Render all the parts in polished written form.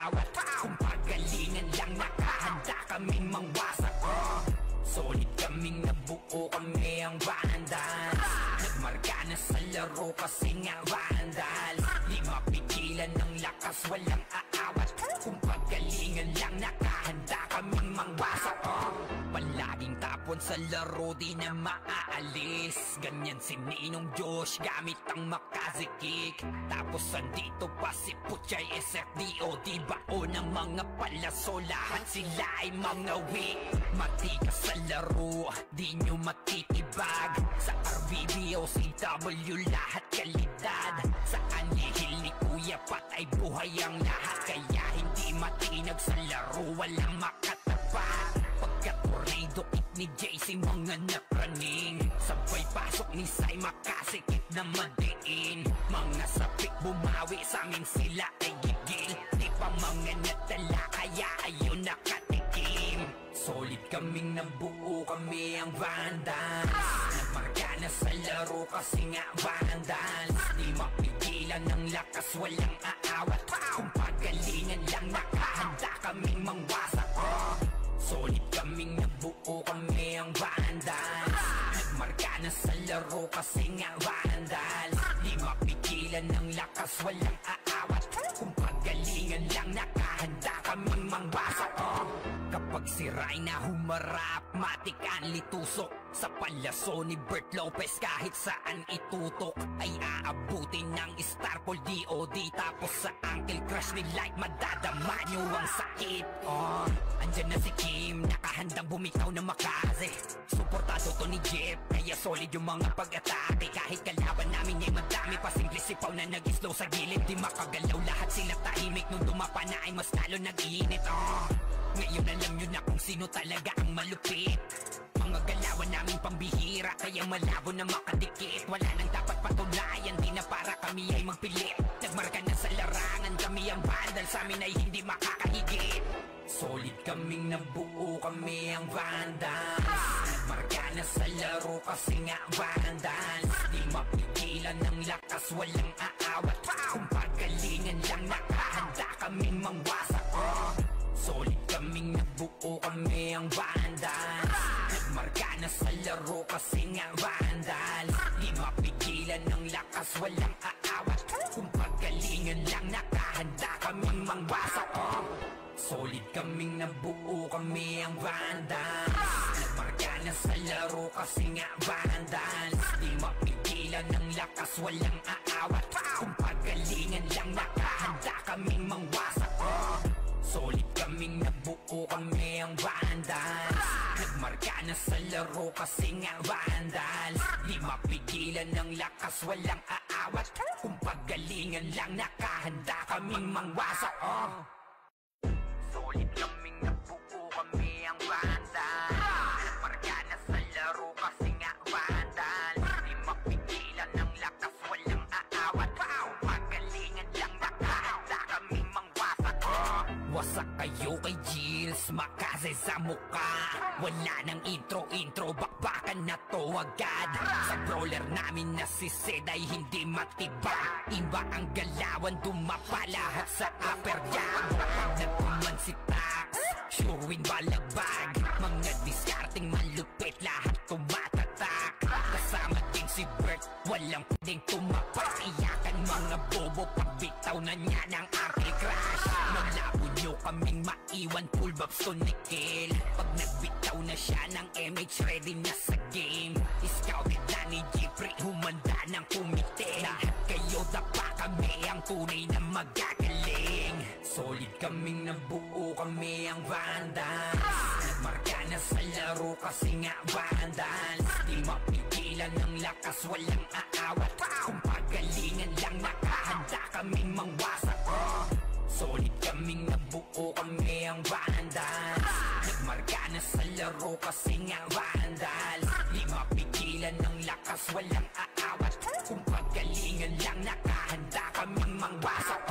aawat. Kung pagalingan lang nakahanda kaming mangwasak. Solid kaming nabuo, kami ang Vandals. Nagmarka na sa laro kasi nga Vandals. Di mapigilan ng lakas, walang aawat. Kung pagalingan lang nakahanda kaming mangwasak. Palaging tapon sa laro, di na maaalis. Ganyan si Ninong Josh gamit ang makazikik. Tapos andito pa si Puchay SFDO. Di bao ng mga palaso, lahat sila ay mga weak. Matikas sa laro, di nyo matitibag. Sa RBB o CW lahat kalidad. Sa anihil ni Kuya Pat ay buhay ang lahat. Kaya hindi matinag sa laro, walang makatapat. Pagkat Tornado Kick ni JC mga napraning. Sabay pasok ni Sai makasikip na madiin. Mga sapik bumawi sa amin sila ay gigil. Di pa mga natala kaya ayun nakatikim. Solid kaming nabuo, kami ang Vandals. Nagmarka na sa laro kasi nga Vandals. Di mapigilan ng lakas, walang aawat. Kung pagalingan lang nakahanda kaming mangwasak. Solid kaming nabuo, kami ang Vandals. Nagmarka na sa laro kasi nga Vandals. Di mapigilan ng lakas, walang aawat. Kung pagalingan lang nakahanda kaming mangwasak. Kapag si Rayna humarap, matik ang litusok. Sa palaso ni Bert Lopez kahit saan itutok ay aabutin ng Starpol DOD. Tapos sa Uncle Crush ni Light madadama nyo ang sakit. Andyan na si Kim, nakahandang bumitaw na makaze. Suportado to ni Jeff, kaya solid yung mga pag-atake. Kahit kalaban namin ay madami pa, simple sipaw na nag-slow sa gilid. Di makagalaw, lahat sila tahimik. Nung dumapa na ay mas lalo nag-iinit. Ngayon alam nyo na kung sino talaga ang malupit. Mga galawan namin pambihira, kaya malabo na makadikit. Wala nang dapat patunayan, di na para kami ay magpilit. Nagmarka na sa larangan, kami ang Vandals, sa amin ay hindi makakahigit. Solid kaming nabuo, kami ang Vandals. Nagmarka na sa laro kasi nga Vandals. Di mapigilan ng lakas, walang aawat. Kung pagalingan lang nakahanda kaming mangwasak. Solid kaming nabuo, kami ang Vandals. Nagmarka na sa laro kasi nga Vandals. Di mapigilan ng lakas, walang aawat. Kung pagalingan lang nakahanda kaming mangwasak. Solid kaming nabuo, kami ang Vandals. Nagmarka na sa laro kasi nga Vandals. Di mapigilan ng lakas, walang aawat. Kung pagalingan lang nakahanda kaming mangwasak. Solid kaming nabuo, kami ang Vandals. Nagmarka na sa laro kasi nga Vandals. Di mapigilan ng lakas, walang aawat. Kung pagalingan lang nakahanda kaming mangwasak. Solid kaming nabuo, kami ang Vandals. Nagmarka na sa laro kasi nga Vandals. Di mapigilan ng lakas, walang aawat. Kung pagalingan lang nakahanda kaming mangwasak. Wasak kayo kay Jills, makaze sa muka. Wala nang intro, bakbakan na to agad. Sa brawler namin na si Zed ay hindi matibag. Iba ang galawan, dumapa lahat sa upper jab. Nagkuman si Tax, sure win balagbag. Mga discarding malupit, lahat tumatatak. Kasama din si Bert, walang pwedeng tumapak. Iyakan mga bobo, pagbitaw na niya ng Uncle Crush. Malabo nyo kaming maiwan, full babs to Nickel. Pag nagbitaw na siya ng MH, ready na sa game. Scouted na ni Jeffrey, humanda ng kumite. Lahat kayo dapa, kami ang tunay na magagaling. Solid kaming nabuo, kami ang Vandals. Nagmarka na sa laro kasi nga Vandals. Di mapigilan ng lakas, walang aawat. Kung pagalingan lang nakahanda kaming mangwasak. Solid kaming nabuo, kami ang Vandals. Nagmarka na sa laro kasi nga Vandals. Di mapigilan ng lakas, walang aawat. Kung pagalingan lang nakahanda kaming mangwasak.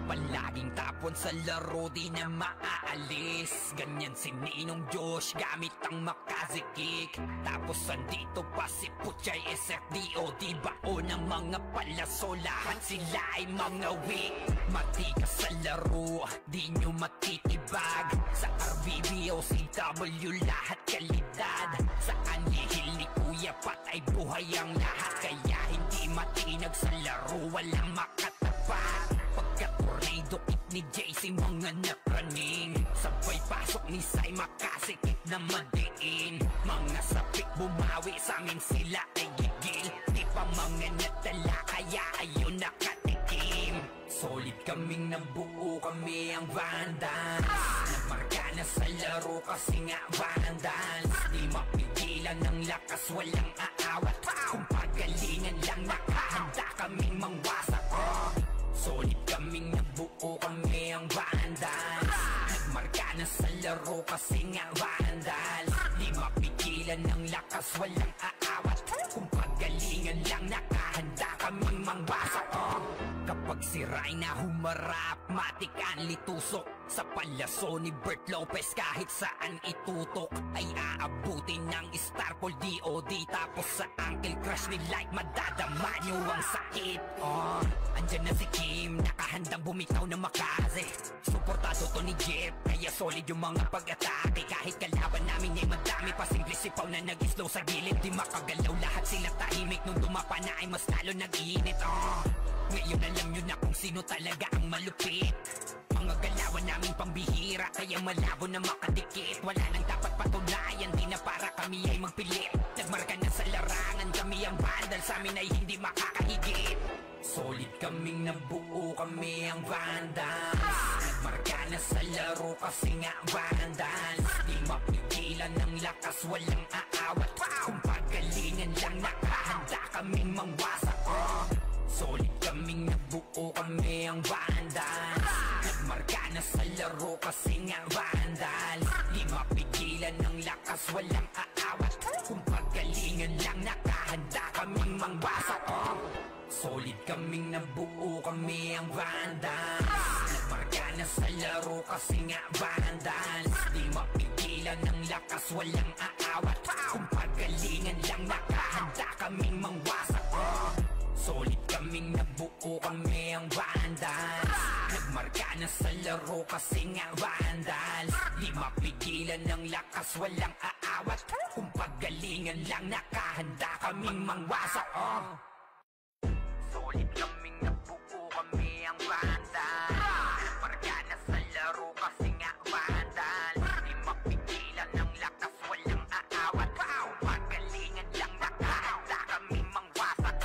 Palagi Palaging tapon sa laro, di na maaalis. Ganyan si Ninong Josh gamit ang makazikik. Tapos andito pa si Puchay SFDO, di bao ng mga palaso, lahat sila ay mga weak. Matikas sa laro, di nyo matitibag. Sa RBBO, CW, lahat kalidad. Sa anihil ni Kuya Pat ay buhay ang lahat. Kaya hindi matinag sa laro, walang makatapat. Pagka tornado kick ni JC, mga napraning. Sabay pasok ni Sai, makasikip na madiin. Mga sapik bumawi, sa amin sila ay gigil. Di pa mga natala, kaya ayun nakatikim. Solid kaming nabuo, kami ang Vandals. Nagmarka na sa laro kasi nga Vandals. Di mapigilan ng lakas, walang aawat. Kung pagalingan lang, nakahanda kaming mangwasak. Solid kaming nabuo, kami ang Vandals. Nagmarka na sa laro kasi nga Vandals. Di mapigilan ng lakas, walang aawat. Kung pagalingan lang, nakahanda kaming mangwasak. Kapag si Rayna humarap, matik ang litusok. Sa palaso ni Bert Lopez, kahit saan itutok ay aabutin ng Starpol DOD. Tapos sa Uncle Crush ni Light, madadama nyo ang sakit. Andyan na si Kim, nakahandang bumitaw na makaze. Suportado to ni Jeff, kaya solid yung mga pag-atake. Kahit kalaban namin ay madami pa, simple sipaw na nag-slow sa gilid. Di makagalaw, lahat sila tahimik. Nung dumapa na ay mas lalo nag-iinit. Ngayon alam nyo na kung sino talaga ang malupit. Mga galawan namin pambihira, kaya malabo na makadikit. Wala nang dapat patunayan, di na para kami ay magpilit. Nagmarka na sa larangan, kami ang Vandal, sa amin ay hindi makakahigit. Solid kaming nabuo, kami ang Vandals. Nagmarka na sa laro kasi nga Vandals. Di mapigilan ng lakas, walang aawat. Kung pagalingan lang, nakahanda kaming mangwasak. Solid kaming nabuo, kami ang Vandals. Nagmarka na sa laro kasi nga Vandals. Di mapigilan ng lakas, walang aawat. Kung pagalingan lang, nakahanda kaming mangwasak. Solid kaming nabuo, kami ang Vandals. Nagmarka na sa laro kasi nga Vandals. Di mapigilan ng lakas, walang aawat. Kung pagalingan lang, nakahanda kaming mangwasak. Solid kaming nabuo, kami ang Vandals. Nagmarka na sa laro kasi nga Vandals. Di mapigilan ng lakas, walang aawat. Kung pagalingan lang, nakahanda kaming mangwasak. Solid kaming nabuo, kami ang Vandals. Nagmarka na sa laro kasi nga Vandals. Di mapigilan ng lakas, walang aawat. Kung pagalingan lang, nakahanda kaming mangwasak.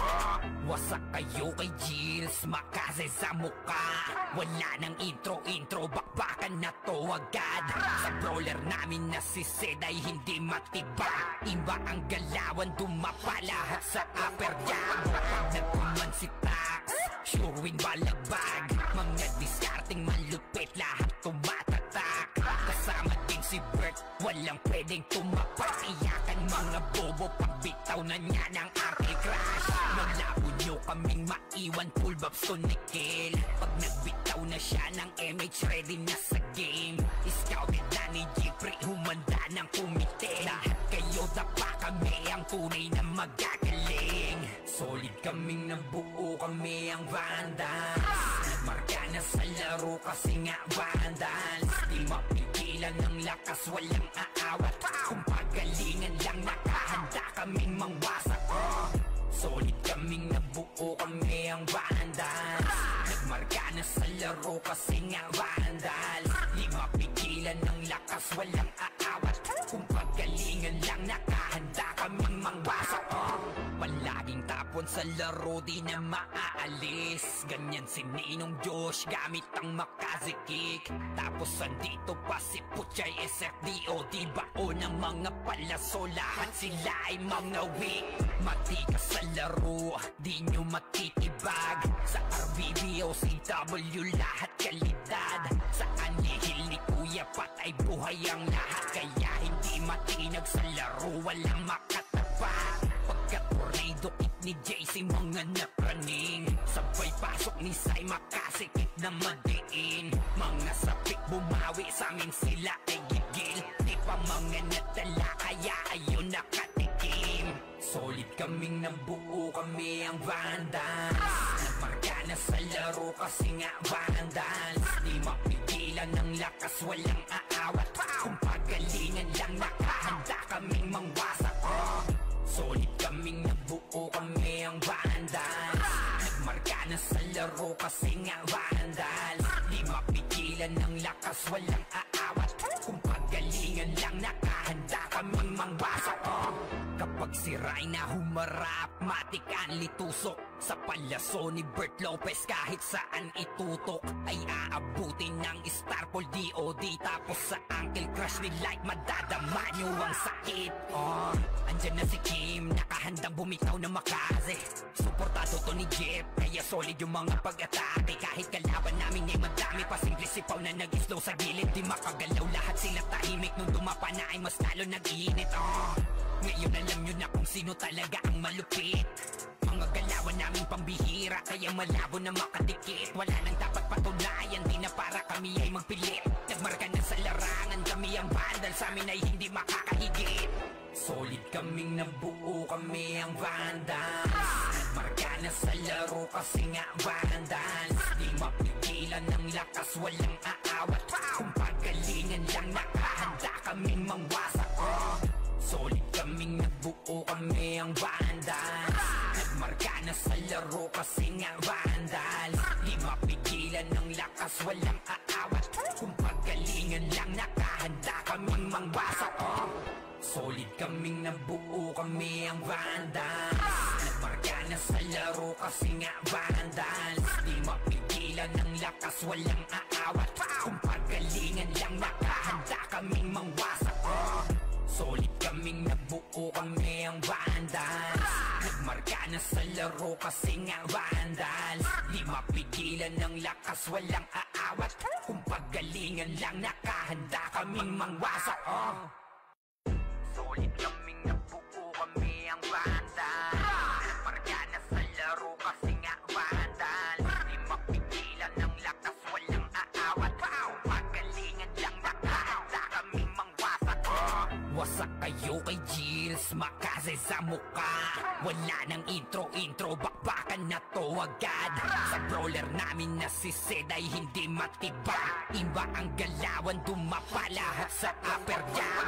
Wasak kayo kay Gilles, makase sa muka. Wala nang intro, bakbakan na to agad. Sa brawler namin na si Zed ay hindi matibag. Iba ang galawan, dumapa lahat sa upper jab. Kapag nagkuman si Tax, sure win balagbag. Mga discarding malupit, lahat tumatatak. Kasama din si Bert, walang pwedeng tumapak. Iyakan mga bobo, pagbitaw na niya ng Uncle Crush. Maglabo nyo kaming maiwan, full bobs to Nickel. Pag nagbitaw na siya ng MH, ready na sa game. Scouted na ni Jeffrey, humanda ng kumite. Lahat kayo dapa, kami ang tunay na magagaling. Solid kaming nabuo, kami ang Vandals. Nagmarka na sa laro kasi nga Vandals. Di mapigilan ng lakas, walang aawat. Kung pagalingan lang, nakahanda kaming mangwasak. Solid kaming nabuo, kami ang Vandals. Nagmarka na sa laro kasi nga Vandals. Di mapigilan ng lakas, walang aawat. Kung pagalingan lang, nakahanda kaming mangwasak. Palaging tapon sa laro, di na maaalis. Ganyan si Ninong Josh gamit ang makazikik. Tapos andito pa si Puchay SFDO, di bao ng mga palaso, lahat sila ay mga weak. Matikas sa laro, di nyo matitibag. Sa RBBO, CW, lahat kalidad. Sa anihil ni Kuya Pat ay buhay ang lahat. Kaya hindi matinag sa laro, walang makatapat. Pagka tornado kick ni JC mga napraning. Sabay pasok ni Sai makasikip na madiin. Mga sapik bumawi sa amin sila ay gigil. Di pa mga nadala kaya ayun nakatikim. Solid kaming nabuo kami ang Vandals. Nagmarka na sa laro kasi nga Vandals. Di mapigilan ng lakas walang aawat. Kung pagalingan lang nakahanda kaming mangwasak. Solid kaming nabuo kami ang Vandals. Nagmarka na sa laro kasi nga Vandals. Di mapigilan ng lakas walang aawat. Kung pagalingan lang nakahanda kaming mangwasak. Kapag si Rayna humarap, matik ang litusok. Sa palaso ni Bert Lopez kahit saan itutok ay aabutin ng Starpol DOD. Tapos sa Uncle Crush ni Light madadama nyo ang sakit. Andyan na si Kim, nakahandang bumitaw na makaze. Suportado to ni Jeff, kaya solid yung mga pag-atake. Kahit kalaban namin ay madami pa simple sipaw na nag-slow sa gilid. Di makagalaw lahat sila tahimik nung dumapa na ay mas lalo nag-iinit. Ngayon alam nyo na kung sino talaga ang malupit. Mga galawan naming pambihira kaya malabo na makadikit. Wala nang dapat patunayan, di na para kami ay magpilit. Nagmarka na sa larangan, kami ang Vandal, sa amin ay hindi makakahigit. Solid kaming nabuo kami ang Vandals. Nagmarka na sa laro kasi nga Vandals. Di mapigilan ng lakas, walang aawat. Kung pagalingan lang nakahanda kaming mangwasak. Solid kaming nabuo kami ang Vandals. Nagmarka na sa laro kasi nga Vandals. Di mapigilan ng lakas, walang aawat. Kung pagalingan lang nakahanda kaming mangwasak. Solid kaming nabuo kami ang Vandals. Nagmarka na sa laro kasi nga Vandals. Di mapigilan ng lakas, walang aawat. Kung pagalingan lang nakahanda kaming mangwasak. Solid kaming nabuo kami ang Vandals. Nagmarka na sa laro kasi nga Vandals. Di mapigilan ng lakas, walang aawat. Kung pagalingan lang nakahanda kaming mangwasak. Solid kaming nabuo kami ang Vandals. Nagmarka na sa laro kasi nga Vandals. Di mapigilan ng lakas, walang aawat. Kung pagalingan lang nakahanda kaming mangwasak. Wasak kayo kay Gilles, makaze sa mukha. Wala nang intro, bakbakan na to agad. Sa brawler namin na si Zed ay hindi matiba. Iba ang galawan, dumapa lahat sa upper jab.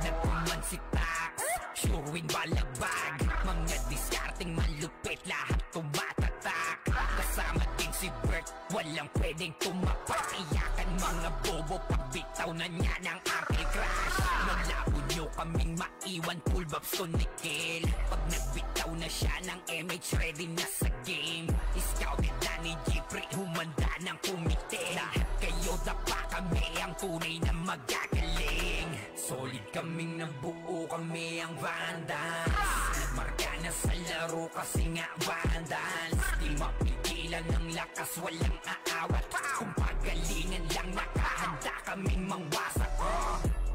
Nagpuman si Tax, sure win balagbag. Mga diskarting malupit, lahat tumatatak. Kasama din si Bert, walang pwedeng tumapak. Iyakan mga bobo, pagbitaw na niya ng Uncle Crush. Malabo nyo kaming maiwan, full babs to Nickel. Pag nagbitaw na siya ng MH, ready na sa game. Scouted na ni Jeffrey, humanda ng kumite. Lahat kayo dapa kami, ang tunay na magagaling. Solid kaming nabuo kami ang Vandals. Nagmarka na sa laro kasi nga Vandals. Di mapigilan ng lakas, walang aawat. Kung pagalingan lang nakahanda kaming mangwasak.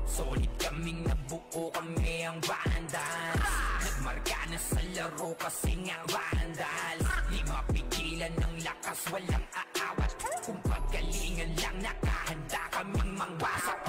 Solid kaming nabuo kami ang Vandals. Nagmarka na sa laro kasi nga Vandals. Di mapigilan ng lakas, walang aawat. Kung pagalingan lang nakahanda kaming mangwasak.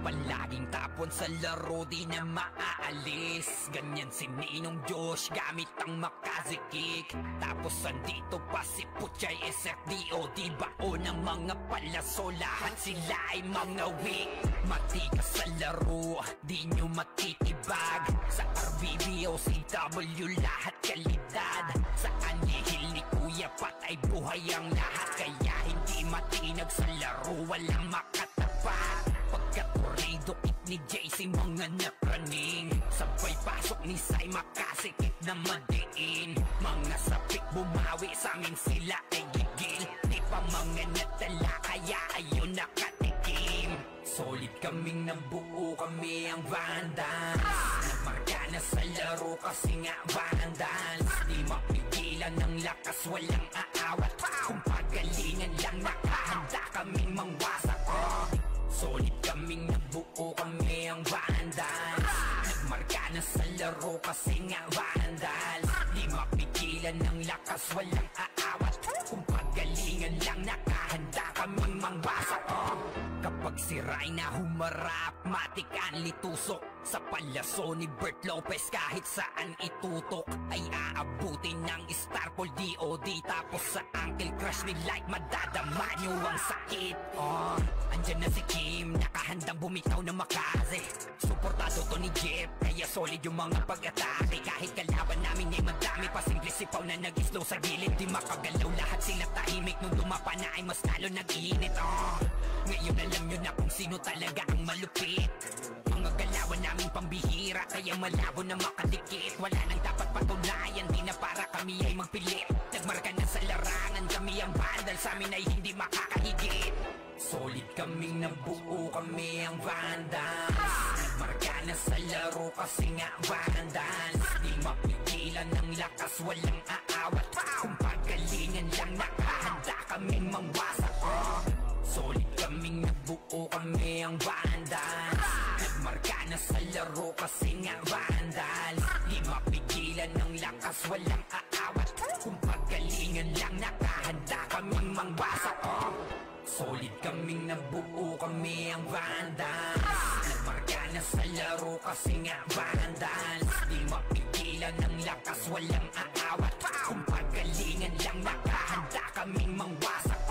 Palaging tapon sa laro, di na maaalis. Ganyan si Ninong Josh gamit ang makaze kick. Tapos andito pa si Puchay SFDO. Di bao ng mga palaso, lahat sila ay mga weak. Matikas sa laro, di nyo matitibag. Sa RBB o CW lahat kalidad. Sa anihil ni Kuya Pat ay buhay ang lahat. Kaya hindi matinag sa laro, walang makatapat. Pagkaturido kit ni JC mga napraning. Sabay pasok ni Sai makasikip na madiin. Mga sapik bumawi sa amin sila ay gigil. Di pa mga nadala kaya ayun nakatikim. Solid kaming nabuo kami ang Vandals. Nagmarka na sa laro kasi nga Vandals. Di mapigilan ng lakas, walang aawat. Kung pagalingan lang nakahanda kaming mangwasak. Solid kaming nabuo kami ang Vandals. Nagmarka na sa laro kasi nga Vandals. Di mapigilan lakas, walang aawat. Kung pagalingan lang, nakahanda kaming mangwasak. Kapag sira'y na humarap, matik ang litusok. Sa palyaso ni Bert Lopez, kahit saan itutok ay aabutin ng Starpol DOD. Tapos sa Uncle Crush ni Light, madadama nyo ang sakit. Andyan na si Kim, nakahandang bumitaw na makaze. Suportado to ni Jeff, kaya solid yung mga pag-atake. Kahit kalaban namin ay madami, pasimple sipaw na nag-slow sa gilid. Di makagalaw, lahat sila tahimik. Nung dumapa na ay mas lalo nag-iinit. Ngayon alam nyo na kung sino talaga ang malupit. Mga galawan naming pambihira, kaya malabo na makadikit. Wala nang dapat patunayan, di na para kami ay magpilit. Nagmarka na sa larangan, kami ang vandal, sa amin ay hindi makakahigit. Solid kaming nabuo, kami ang vandals. Nagmarka na sa laro kasi nga vandals. Di mapigilan ng lakas, walang aawat. Kung pagalingan lang, nakahanda kaming mangwasak. Solid kaming nabuo, kami ang vandals. Nagmarka na sa laro kasi nga vandals. Di mapigilan ng lakas, walang aawat. Kung pagalingan lang, nakahanda kaming mangwasak. Solid kaming nabuo, kami ang vandals. Nagmarka na sa laro kasi nga vandals. Di mapigilan ng lakas, walang aawat. Kung pagalingan lang, nakahanda kaming mangwasak.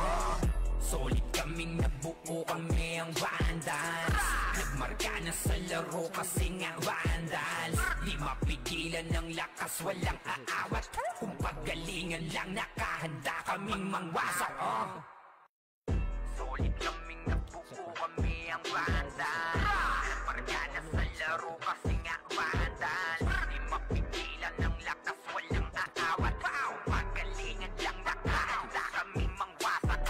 Solid kaming nabuo, kami ang vandals. Nagmarka na sa laro kasi nga vandals. Di mapigilan ng lakas, walang aawat. Kung pagalingan lang, nakahanda kaming mangwasak. Solid kaming nabuo, kami ang vandals. Nagmarka na sa laro kasi nga vandals. Di mapigilan ng lakas, walang aawat. Kung pagalingan lang, nakahanda kaming mangwasak.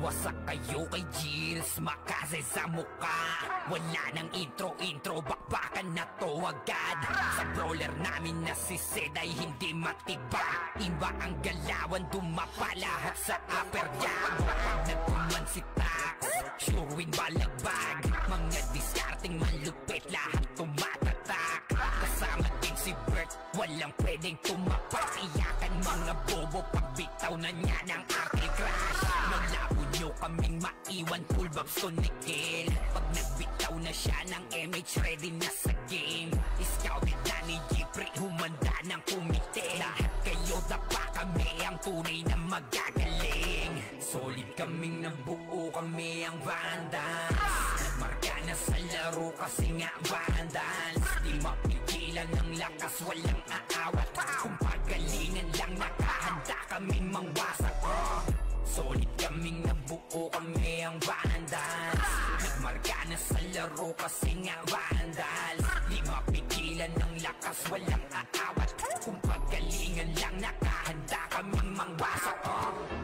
Wasak kayo kay Gilles, makaze sa muka. Wala nang intro, bakbakan na to agad. Sa brawler namin na si Zed ay hindi matibag. Iba ang galawan, dumapa lahat sa upper jab. Pag nagkuman si Tax, sure win balagbag. Mga diskarting malupit, lahat tumatatak. Kasama din si Bert, walang pwedeng tumapak. Iyakan mga bobo, pagbitaw na niya ng Uncle Crush. Malabo nyo kaming maiwan, full babs to Nickel. Pag nagbitaw na siya ng MH, ready na sa game. Scouted na ni Jeffrey, humanda ng kumite. Lahat kayo dapa, kami ang tunay na magagaling. Solid kaming nabuo, kami ang vandals. Nagmarka na sa laro kasi nga vandals. Di mapigilan ng lakas, walang aawat. Kung pagalingan lang, nakahanda kaming mangwasak. Solid kaming nabuo, kami ang vandals. Nagmarka na sa laro kasi nga vandals. Di mapigilan ng lakas, walang aawat. Kung pagalingan lang, nakahanda kaming mangwasak.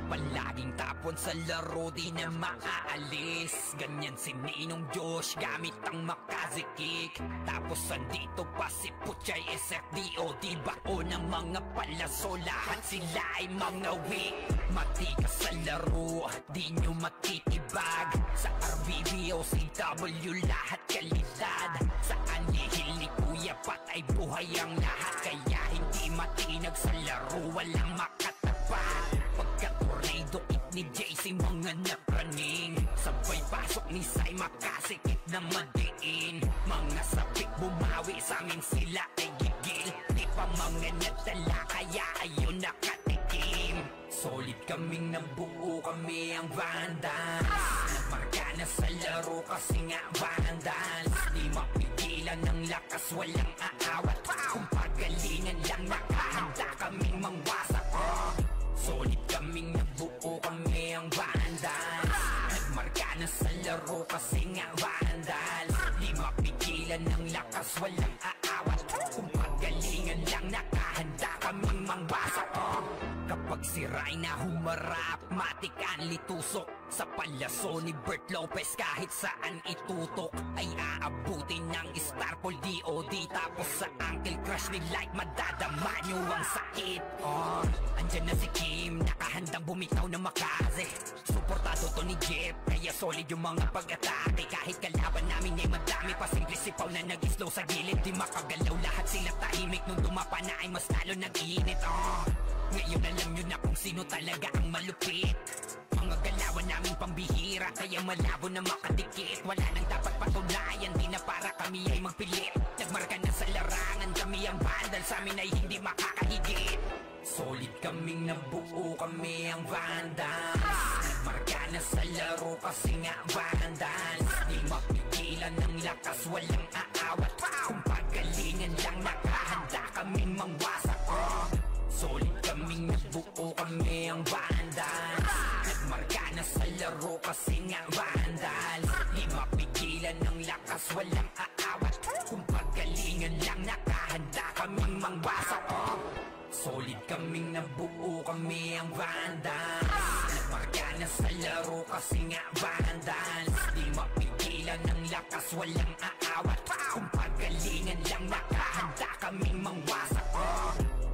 Palaging tapon sa laro, di na maaalis. Ganyan si Ninong Josh, gamit ang makaze kick. Tapos andito pa si Puchay SFDOD. Bao ng mga palaso, lahat sila ay mga weak. Matikas sa laro, di nyo matitibag. Sa RBB o CW, lahat kalidad. Sa anihil ni Kuya Pat ay buhay ang lahat. Kaya hindi matinag sa laro, walang makatapat. Pagka-tornado it ni JC, mga napraning. Sabay pasok ni Sai, makasikip na madiin. Mga sapik bumawi, sa amin sila ay gigil. Di pa mga nadala, kaya ayun nakatikim. Solid kaming nabuo, kami ang vandals. Nagmarka na sa laro kasi nga vandals. Di mapigilan ng lakas, walang aawat. Kung pagalingan lang, nakahanda kaming mangwasak. Solid kaming nabuo, kami ang vandals. Nagmarka na sa laro kasi nga vandals. Di mapigilan ng lakas, walang aawat. Kung pagalingan lang, nakahanda kaming mangwasak. Kapag sira'y na humarap, matik ang litusok. Sa palyaso ni Bert Lopez, kahit saan itutok ay aabutin ng Starpol DOD. Tapos sa Uncle Crush ni Light, madadama nyo ang sakit. Andyan na si Kim, nakahandang bumitaw na makaze. Suportado to ni Jeff, kaya solid yung mga pag-atake. Kahit kalaban namin ay madami, pasimple sipaw na nag-slow sa gilid. Di makagalaw, lahat sila tahimik. Nung dumapa na ay mas lalo nag-iinit. Ngayon alam nyo na kung sino talaga ang malupit. Mga galawan namin pambihira, kaya malabo na makadikit. Wala nang dapat patunayan, di na para kami ay magpilit. Nagmarka na sa larangan, kami ang bandal, sa amin ay hindi makakahigit. Solid kaming nabuo, kami ang Vandals. Nagmarka na sa laro kasi nga Vandals. Di mapigilan ng lakas, walang aawat. Kung pagalingan lang nakahanda kaming mangwasak. Solid kaming nabuo, kami ang Vandals. Nagmarka na sa laro kasi nga Vandals. Di mapigilan ng lakas, walang aawat. Kung pagalingan lang nakahanda kaming mangwasak. Solid kaming nabuo, kami ang Vandals. Nagmarka na sa laro kasi nga Vandals. Di mapigilan ng lakas, walang aawat. Kung pagalingan lang nakahanda kaming mangwasak.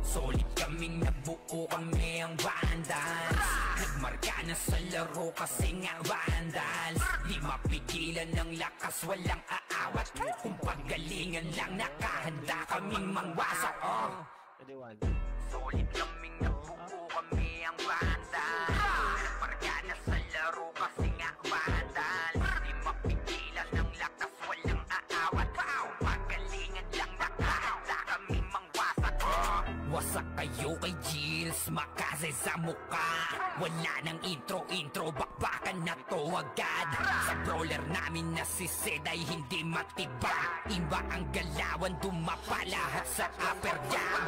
Solid kaming nabuo, kami ang Vandals. Nagmarka na sa laro kasi nga Vandals. Di mapigilan ng lakas, walang aawat. Kung pagalingan lang nakahanda kaming mangwasak. Solid kaming nabuo, kami ang Vandals. Nagmarka na sa laro kasi nga Vandals. Di mapigilan ng lakas, walang aawat. Kung pagalingan lang nakahanda kaming mangwasak. Wasak kayo kay Gilles, makase sa muka. Wala nang intro, bakbakan na to agad. Sa brawler namin na si Zed ay hindi matibag. Iba ang galawan, dumapa lahat sa upper jab.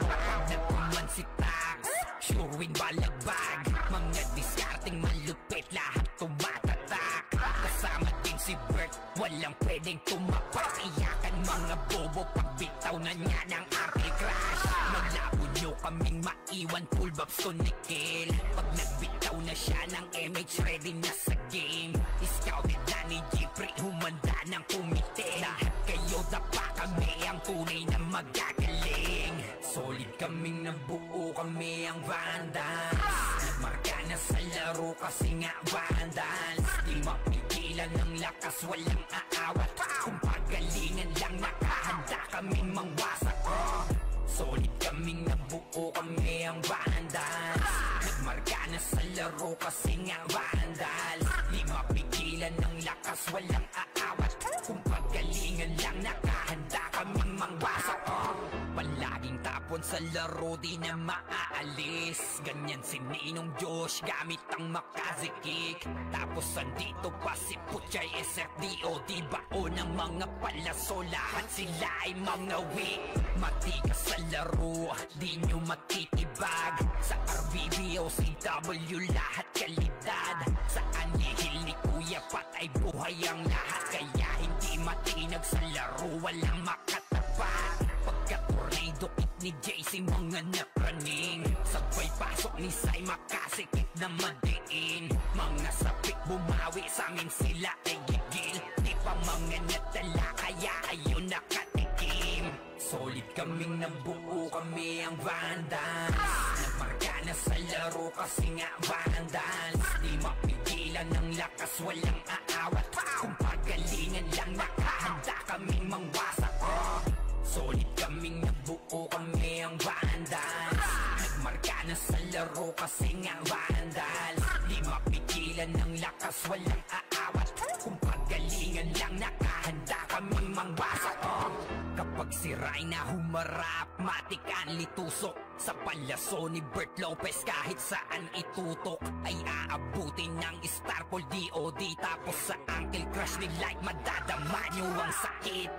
Nagkuman si Tax, sure win balagbag. Mga diskarting malupit, lahat tumatatak. Kasama din si Bert, walang pwedeng tumapak. Iyakan mga bobo, pagbitaw na niya ng anti-crash. Malabo nyo kaming maiwan, full babs to Nickel. Pag nagbitaw na siya ng MH, ready na sa game. Scouted na ni Jeffrey, humanda ng kumite. Lahat kayo dapa, kami ang tunay na magagaling. Solid kaming nabuo, kami ang Vandals. Nagmarka na sa laro kasi nga Vandals. Di mapigilan ng lakas, walang aawat. Kung pagalingan lang nakahanda kaming mangwasak. Solid kaming nabuo, kami ang Vandals. Nagmarka na sa laro kasi nga Vandals. Di mapigilan ng lakas, walang aawat. Kung pagalingan lang nakahanda kaming mangwasak. Palaging tapon sa laro, di na maaalis. Ganyan si Ninong Josh, gamit ang makazikik. Tapos andito pa si Puchay SFDO. Di bao ng mga palaso, lahat sila ay mga weak. Matikas sa laro, di nyo matitibag. Sa RBB o CW, lahat kalidad. Sa anihil ni Kuya Pat ay buhay ang lahat. Kaya hindi matinag sa laro, walang makatapat. Pagka-tornado kit ni JC, mga napraning. Sabay pasok ni Sai, makasikip na madiin. Mga sapik bumawi, sa amin sila ay gigil. Di pa mga natala, kaya ayun nakatikim. Solid kaming nabuo, kami ang Vandals. Nagmarka na sa laro kasi nga Vandals. Di mapigilan ng lakas, walang aawat. Kung pagalingan lang nakahanda kaming mangwasak. Solid kaming nabuo, kami ang Vandals. Nagmarka na sa laro kasi nga Vandals. Di mapigilan ng lakas, walang aawat. Kung pagalingan lang nakahanda kaming mangwasak. Kapag si Rayna humarap, matikan litusok. Sa palaso ni Bert Lopez, kahit saan itutok ay aabutin ng Starpol DOD. Tapos sa Uncle Crush ni Light, madadama nyo ang sakit.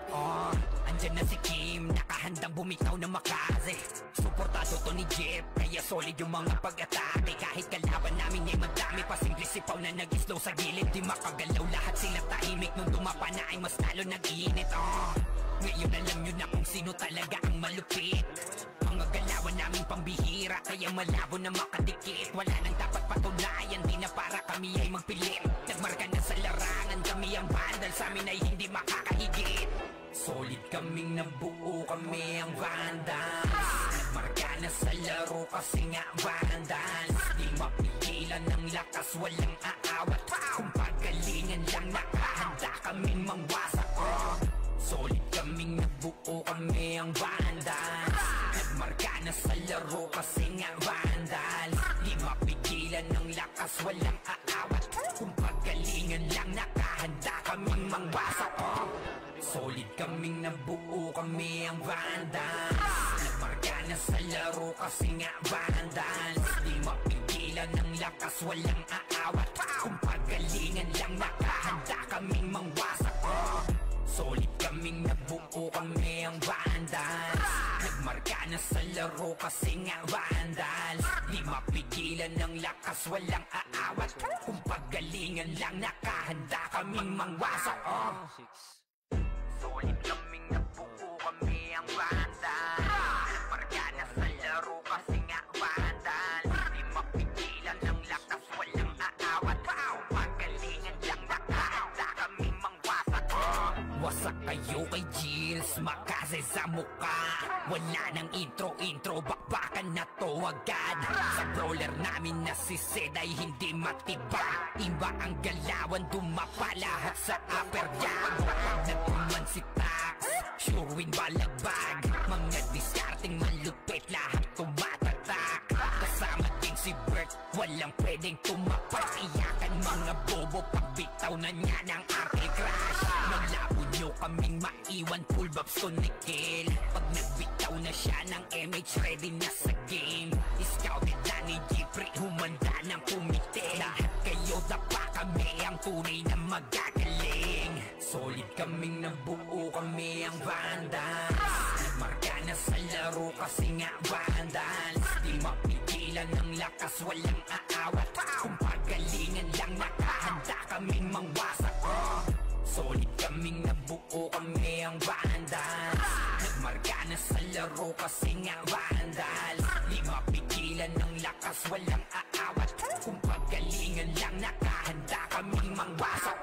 Andyan na si Kim, nakahandang bumitaw na makaze. Suportado to ni Jeff, kaya solid yung mga pag-atake. Kahit kalaban namin ay madami pa, simple sipaw na nag-slow sa gilid. Di makagalaw, lahat sila tahimik. Nung dumapa na ay mas talo nag-iinit. Ngayon alam nyo na kung sino talaga ang malupit. Mga galawan namin pambihira, kaya malabo na makadikit. Wala nang dapat patunayan, di na para kami ay magpilit. Nagmarka na sa larangan, kami ang Vandals, sa amin ay hindi makakahigit. Solid kaming nabuo, kami ang Vandals. Nagmarka na sa laro kasi nga Vandals. Di mapigilan ng lakas, walang aawat. Kung pagalingan lang nakahanda kaming mangwasak. Solid kaming nabuo, kami ang Vandals. Nagmarka na sa laro kasi nga Vandals. kaming mangwasak. Solid kaming nabuo, kami ang Vandals. Nagmarka na sa laro kasi nga Vandals. Di mapigilan ng lakas, walang aawat. Kung pagalingan lang nakahanda kaming mangwasak. Solid kaming nabuo, kami ang Vandals. Nagmarka na sa laro kasi nga Vandals. Di mapigilan ng lakas, walang aawat. Kung pagalingan lang nakahanda kaming mangwasak. Solid kaming nabuo, kami ang Vandals. Nagmarka na sa laro kasi nga Vandals. Di mapigilan ng lakas, walang aawat. Kung pagalingan lang nakahanda kaming mangwasak. Wasak kayo kay Gilles, makase sa mukha. Wala nang intro, bakbakan na to agad. Sa brawler namin na si Zed ay hindi matibag. Iba ang galawan, dumapa lahat sa upper jab. Nagkuman si Tax, sure win balagbag. Mga discarding malupit, lahat tumatatak. Kasama din si Bert, walang pwedeng tumapak. Iyakan mga bobo, pagbitaw na niya ng anti-crash. Maglabo nyo kaming maiwan, full babs to Nickel. Pag nagbitaw na siya ng MH, ready na sa game. Scouted na ni Jeffrey, humanda ng kumite. Lahat kayo dapa, kami ang tunay na magagaling. Solid kaming nabuo, kami ang Vandals. Nagmarka na sa laro kasi nga Vandals. Di mapigilan ng lakas, walang aawat. Kung pagalingan lang nakahanda kaming mangwasak. Solid kaming nabuo, kami ang Vandals. Nagmarka na sa laro kasi nga Vandals. Di mapigilan ng lakas, walang aawat. Kung pagalingan lang nakahanda kaming mangwasak.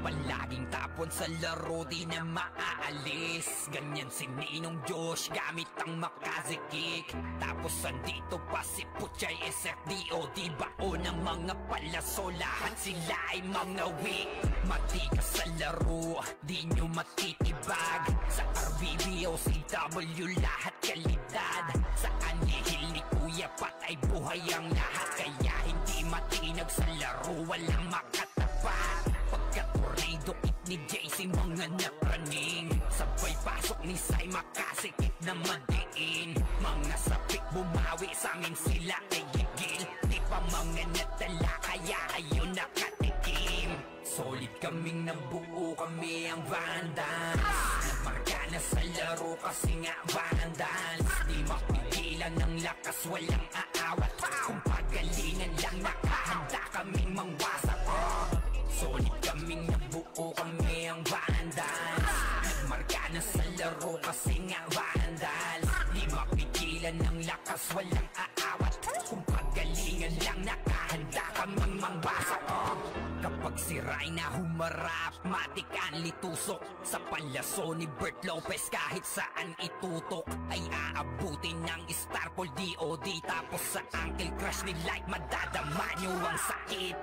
Palaging tapon sa laro, di na maaalis. Ganyan si Ninong Josh, gamit ang Makaze kick. Tapos andito pa si Puchay SFDO. Di bao ng mga palaso, lahat sila ay mga weak. Matikas sa laro, di nyo matitibag. Sa RBB o CW, lahat kalidad. Sa anihil ni Kuya Pat ay buhay ang lahat. Kaya hindi matinag sa laro, walang makatapat. Pagka-tornado kit ni JC, mga napraning. Sabay pasok ni Sai, makasikip na madiin. Mga sapik bumawi, sa amin sila ay gigil. Di pa mga natala, kaya ayun nakatikim. Solid kaming nabuo, kami ang Vandals. Nagmarka na sa laro kasi nga Vandals. Di mapigilan ng lakas, walang aawat. Kung pagalingan lang nakahanda kaming mangwasak. Solid kaming nabuo, kami ang Vandals. Nagmarka na sa laro kasi nga Vandals. Di mapigilan ng lakas, walang aawat. Kung pagalingan lang nakahanda kaming mangwasak. Kapag si Rayna humarap, matik ang litusok. Sa palaso ni Bert Lopez, kahit saan itutok ay aabutin ng Starpol DOD. Tapos sa ankle crush ni Light, madadama nyo ang sakit.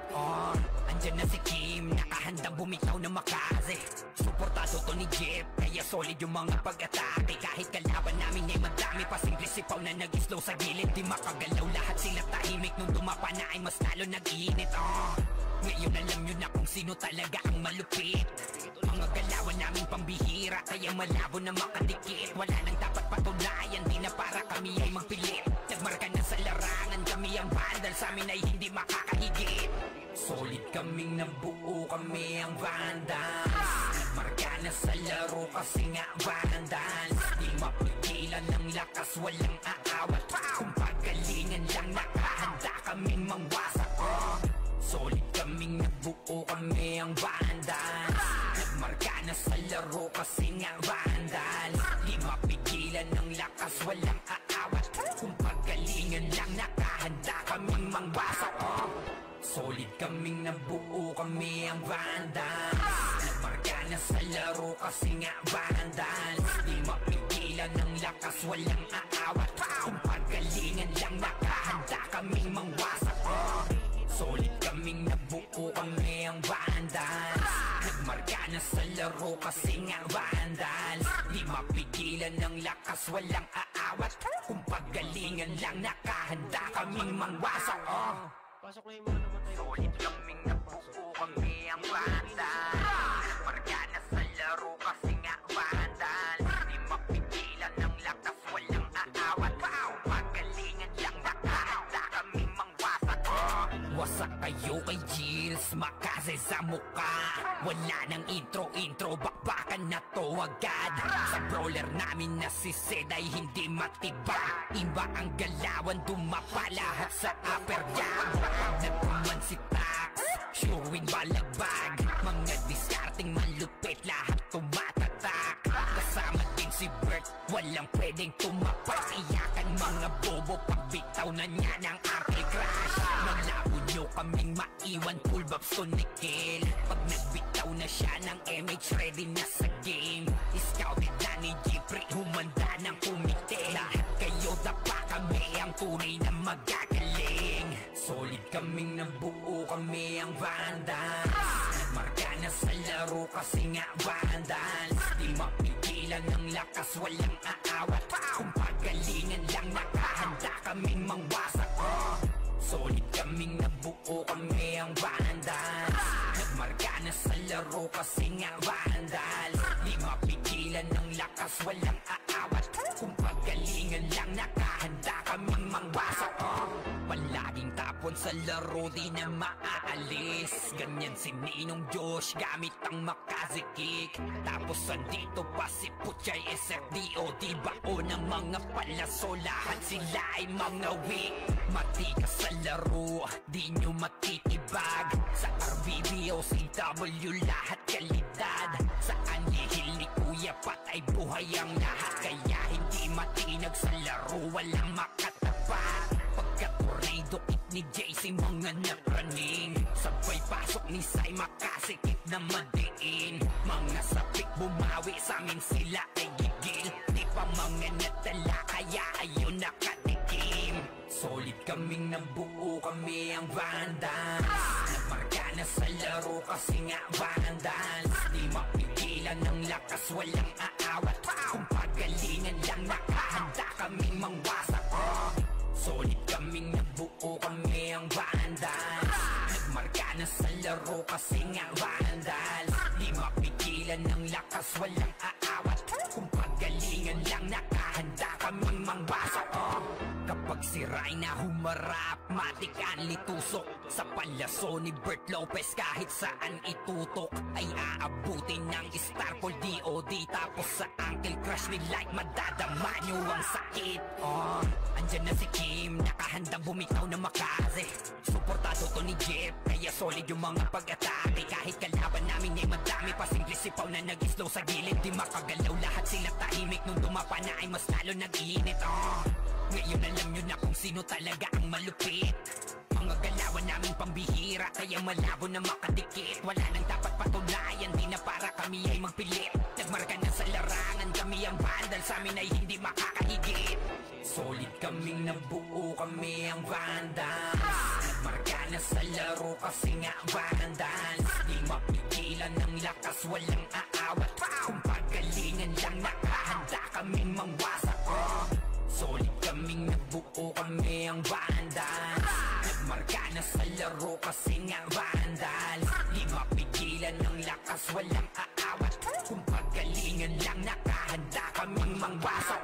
Andyan na si Kim, nakahandang bumitaw na Makaze. Suportado to ni Jeff, kaya solid yung mga pag-atake. Kahit kalaban namin ay madami pa, simple sipaw na nag-slow sa gilid. Di makagalaw, lahat sila tahimik. Nung dumapa na ay mas lalo nag-iinit. Ngayon alam nyo na kung sino talaga ang malupit. Mga galawan naming pambihira, kaya malabo na makadikit. Wala nang dapat patunayan, di na para kami ay magpilit. Nagmarka na sa larangan, kami ang Vandals, sa amin ay hindi makakahigit. Solid kaming nabuo, kami ang Vandals. Nagmarka na sa laro kasi nga Vandals. Di mapigilan ng lakas, walang aawat. Kung pagalingan lang nakahanda kaming mangwasak. Solid kaming nabuo, kami ang Vandals. Nagmarka na sa laro kasi nga Vandals. Di mapigilan ng lakas, walang aawat. Kung pagalingan lang nakahanda kaming mangwasak. Solid kaming nabuo, kami ang Vandals. Nagmarka na sa laro kasi nga Vandals. Di mapigilan ng lakas, walang aawat. Kung pagalingan lang nakahanda kaming mangwasak. Solid kaming nabuo, kami ang Vandals. Nagmarka na sa laro kasi nga Vandals. Di mapigilan ng lakas, walang aawat. Kung pagalingan lang nakahanda kaming mangwasak. Pasok na yung mga namatay. Solid kaming nabuo, kami ang Vandals. Nagmarka sa mukha. Wala nang intro, bakbakan na to agad. Sa brawler namin na si Zed ay hindi matiba. Iba ang galawan, dumapa lahat sa upper jab. Nagkuman si Tax, sure win balagbag. Mga diskarting malupit, lahat tumatatak. Kasama din si Bert, walang pwedeng tumapas. Iyakan mga bobo, pagbitaw na niya ng Arctic Crash. Naglabo nyo kaming maiwan, full babs to Nickel. Pag nagbitaw na siya ng MH, ready na sa game. Scouted na ni Jeffrey, humanda ng kumite. Lahat kayo dapa kami, ang tunay na magagaling. Solid kaming nabuo, kami ang Vandals. Nagmarka na sa laro kasi nga Vandals. Di mapigilan ng lakas, walang aawat. Kung pagalingan lang, nakahanda kaming mangwasak. Solid kaming nabuo, kami ang Vandals. Nagmarka na sa laro kasi nga Vandals. Di mapigilan ng lakas, walang aawat. Kung pagalingan lang, nakahanda kaming mangwasak. Palaging tapon sa laro, di na maaalis. Ganyan si Ninong Josh, gamit ang makazikik. Tapos andito pa si Puchay SFDO. Di bao ng mga palaso, lahat sila ay mga weak. Mati ka sa laro, di nyo matitibag. Sa RBBO, CW, lahat kalidad. Sa anihil ni Kuya Pat ay buhay ang lahat. Kaya hindi matinag sa laro, walang makatapat. Pagka-tornado kit ni JC, mga napraning. Sabay pasok ni Sai, makasikip na madiin. Mga sapik bumawi, sa amin sila ay gigil. Di pa mga natala, kaya ayun nakatikim. Solid kaming nabuo, kami ang Vandals. Nagmarka na sa laro kasi nga Vandals. Di mapigilan ng lakas, walang aawat. Kung pagalingan lang, nakahanda kaming mangwasak. Solid kaming nabuo, kami ang Vandals. Nagmarka na sa laro kasi nga Vandals. Di mapigilan ng lakas, walang aawat. Kung pagalingan lang, nakahanda kaming mangwasak. Kapag si Rayna humarap, matik ang litusok. Sa palaso ni Bert Lopez, kahit saan itutok ay aabutin ng Starpol DOD. Tapos sa Uncle Crush ni Light, madadama nyo ang sakit. Andyan na si Kim, nakahandang bumitaw na makaze. Suportado to ni Jeff, kaya solid yung mga pag-atake. Kahit kalaban namin ay madami pa, simple sipaw na nag-slow sa gilid. Di makagalaw, lahat sila tahimik. Nung dumapa na ay mas lalo nag-iinit. Ngayon alam nyo na kung sino talaga ang malupit. Mga galawan namin pambihira, kaya malabo na makadikit. Wala nang dapat patunayan, di na para kami ay magpilit. Nagmarka na sa larangan, kami ang Vandals, sa amin ay hindi makakahigit. Solid kaming nabuo, kami ang Vandals. Nagmarka na sa laro kasi nga Vandals. Di mapigilan ng lakas, walang aawat. Kung pagalingan lang, nakahanda kaming mangwasak. Solid kaming nabuo, kami ang Vandals. Nagmarka na sa laro kasi nga Vandals. Di mapigilan ng lakas, walang aawat. Kung pagalingan lang, nakahanda kaming mangwasak.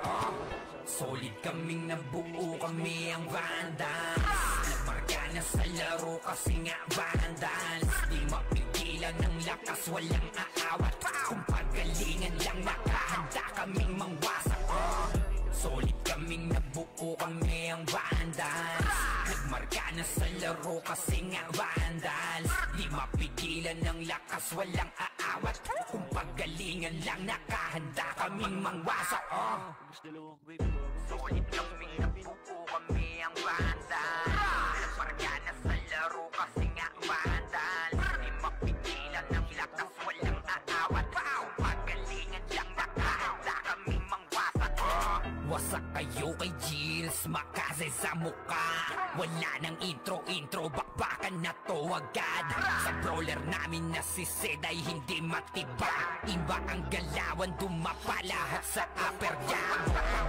Solid kaming nabuo, kami ang Vandals. Nagmarka na sa laro kasi nga Vandals. Di mapigilan ng lakas, walang aawat. Kung pagalingan lang, nakahanda kaming mangwasak. Solid kaming nabuo, kami ang Vandals. Nagmarka na sa laro kasi nga Vandals. Di mapigilan ng lakas, walang aawat. Kung pagalingan lang, nakahanda kaming mangwasak. Solid kaming nabuo, kami ang Vandals. Nagmarka na sa laro kasi nga Vandals. Di mapigilan ng lakas, walang aawat. Kung pagalingan lang, nakahanda kaming mangwasak. Wasak kayo kay Gilles, makaze sa mukha. Wala nang intro, bakbakan na to agad. Sa brawler namin na si Zed ay hindi matiba. Iba ang galawan, dumapa lahat sa upper jab.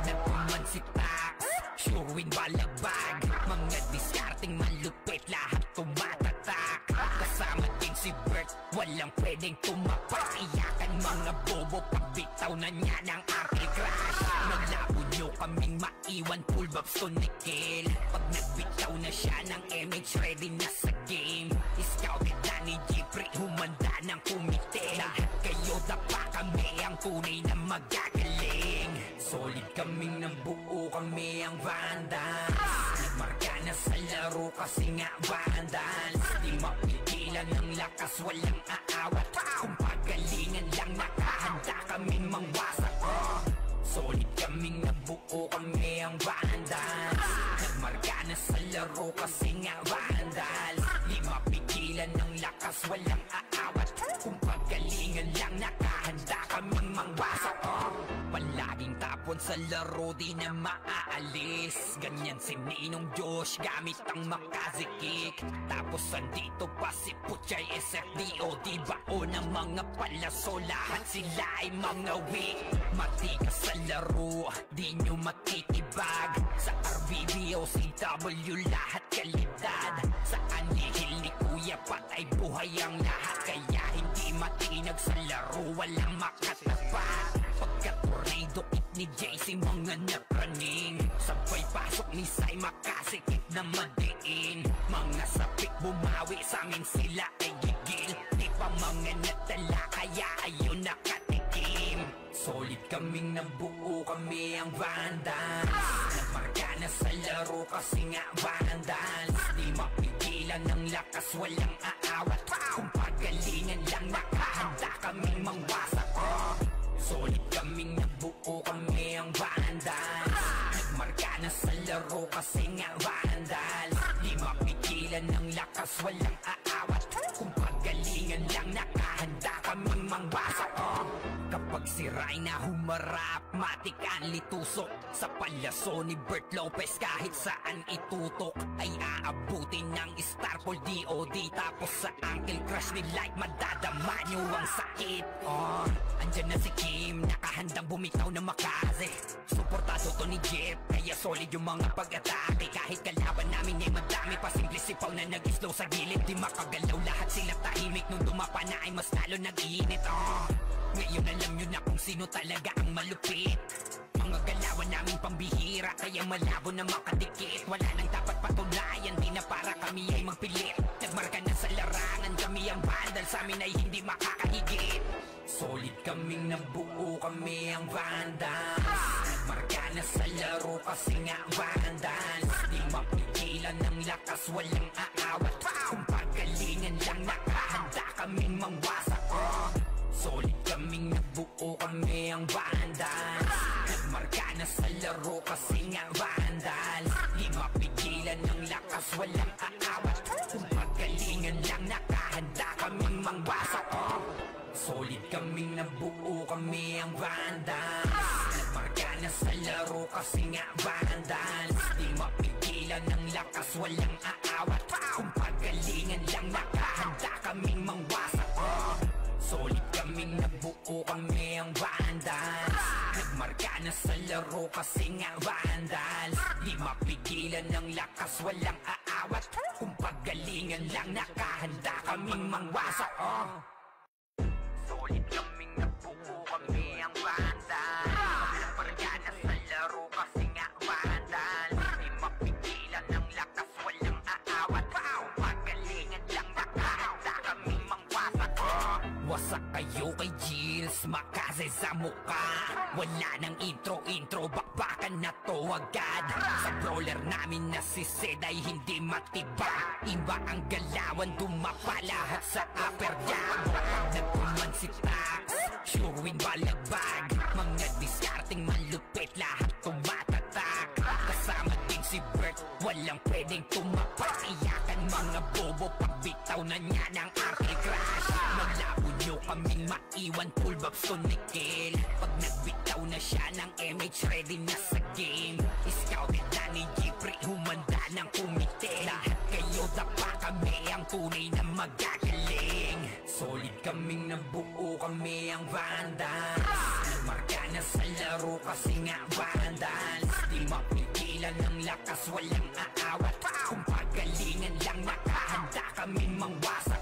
Nagkuman si Tax, sure win balagbag. Mga diskarting malupit, lahat tumatatak. Kasama din si Bert, walang pwedeng tumapas. Iyakan mga bobo, pagbitaw na niya ng Arctic Crash. Naglabo nyo kaming maiwan, full vibes to Nickel. Pag nagbitaw na siya ng MH, ready na sa game. Scouted na ni Jeffrey, humanda ng kumite. Lahat kayo dapa, kami ang tunay na magagaling. Solid kaming nabuo, kami ang Vandals. Nagmarka na sa laro kasi nga Vandals. Di mapigilan ng lakas, walang aawat. Kung pagalingan lang, nakahanda kaming mangwasak. Solid kaming nabuo, kami ang Vandals. Nagmarka na sa laro kasi nga Vandals. Di mapigilan ng lakas, walang aawat. Kung pagalingan lang, nakahanda kaming mangwasak. Palaging tapon sa laro, di na maaalis. Ganyan si Ninong Josh, gamit ang makazikik. Tapos andito pa si Puchay, SFDOD, bao ng mga palaso. Lahat sila ay mga weak. Matikas sa laro, di nyo matitibag. Sa RBB o CW, lahat kalidad. Sa anihil ni Kuya patay buhay ang lahat. Kaya hindi matinag sa laro, walang makatapat. Pagka-tornado kit ni JC, mga napraning. Sabay pasok ni Sai, makasikip na madiin. Mga sapik bumawi, sa amin sila ay gigil. Di pa mga natala, kaya ayun nakatikim. Solid kaming nabuo, kami ang Vandals. Nagmarka na sa laro kasi nga Vandals. Di mapigilan ng lakas, walang aawat. Kung pagalingan lang, nakahanda kaming mangwasak. Solid kaming nabuo, kami ang Vandals. Nagmarka na sa laro kasi nga Vandals. Di mapigilan ng lakas, walang aawat. Kung pagalingan lang, nakahanda kaming mangwasak. Kapag si Rayna humarap, matik ang litusok. Sa palaso ni Bert Lopez, kahit saan itutok ay aabutin ng Starpol DOD. Tapos sa Uncle Crush ni Light, madadama nyo ang sakit. Andyan na si Kim, nakahandang bumitaw na makaze. Suportado to ni Jeff, kaya solid yung mga pag-atake. Kahit kalaban namin ay madami pa, simple sipaw na nag-slow sa gilid. Di makagalaw, lahat sila tahimik. Nung dumapa na ay mas lalo nag-iinit. Ngayon alam nyo na kung sino talaga ang malupit. Mga galawan namin pambihira, kaya malabo na makadikit. Wala nang dapat patunayan, di na para kami ay magpilit. Nagmarka na sa larangan, kami ang Vandals, sa amin ay hindi makakahigit. Solid kaming nabuo, kami ang Vandals. Nagmarka na sa laro kasi nga Vandals. Di mapigilan ng lakas, walang aawat. Kung pagalingan lang, nakahanda kaming mangwasak. Solid kaming nabuo, kami ang Vandals. Nagmarka na sa laro kasi nga Vandals. Di mapigilan ng lakas, walang aawat. Kung pagalingan lang, nakahanda kaming mangwasak. Solid kaming nabuo, kami ang Vandals. Nagmarka na sa laro kasi nga Vandals. Di mapigilan ng lakas, walang aawat. Kung pagalingan lang, nakahanda kaming mangwasak. Solid kaming nabuo, kami ang Vandals. Nagmarka na sa laro kasi nga Vandals. Di mapigilan ng lakas, walang aawat. Kung pagalingan lang, nakahanda kaming mangwasak. Solid kaming nabuo, kami ang Vandals. Nagmarka na sa laro kasi nga Vandals. Di mapigilan ng lakas, walang aawat. Kung pagalingan lang, nakahanda kaming mangwasak. Wasak kayo kay Gilles, makaze sa muka. Wala nang intro, bakbakan na to agad. Sa brawler namin na si Zed ay hindi matibag. Iba ang galawan, dumapa lahat sa upper jab. Nagpuman si Tax, sure win balagbag. Mga diskarting malupit, lahat tumatatak. Kasama din si Bert, walang pwedeng tumapak. Iyakan mga bobo, pagbitaw na niya ng Uncle Crush. Malabo nyo kaming maiwan, full vibes to Nickel. Pag nagbitaw na siya ng MH, ready na sa game. Scouted na ni Jeffrey, humanda ng kumite. Lahat kayo dapa, kami ang tunay na magagaling. Solid kaming nabuo, kami ang Vandals. Nagmarka na sa laro kasi nga Vandals. Di mapigilan ng lakas, walang aawat. Kung pagalingan lang, nakahanda kaming mangwasak.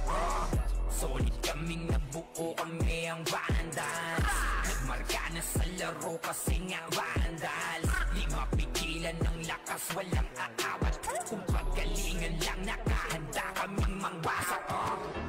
Solid kaming nabuo, kami ang Vandals. Nagmarka na sa laro kasi nga vandal. Di mapigilan ng lakas, walang aawat. Kung pagalingan lang, nakahanda kaming mangwasak.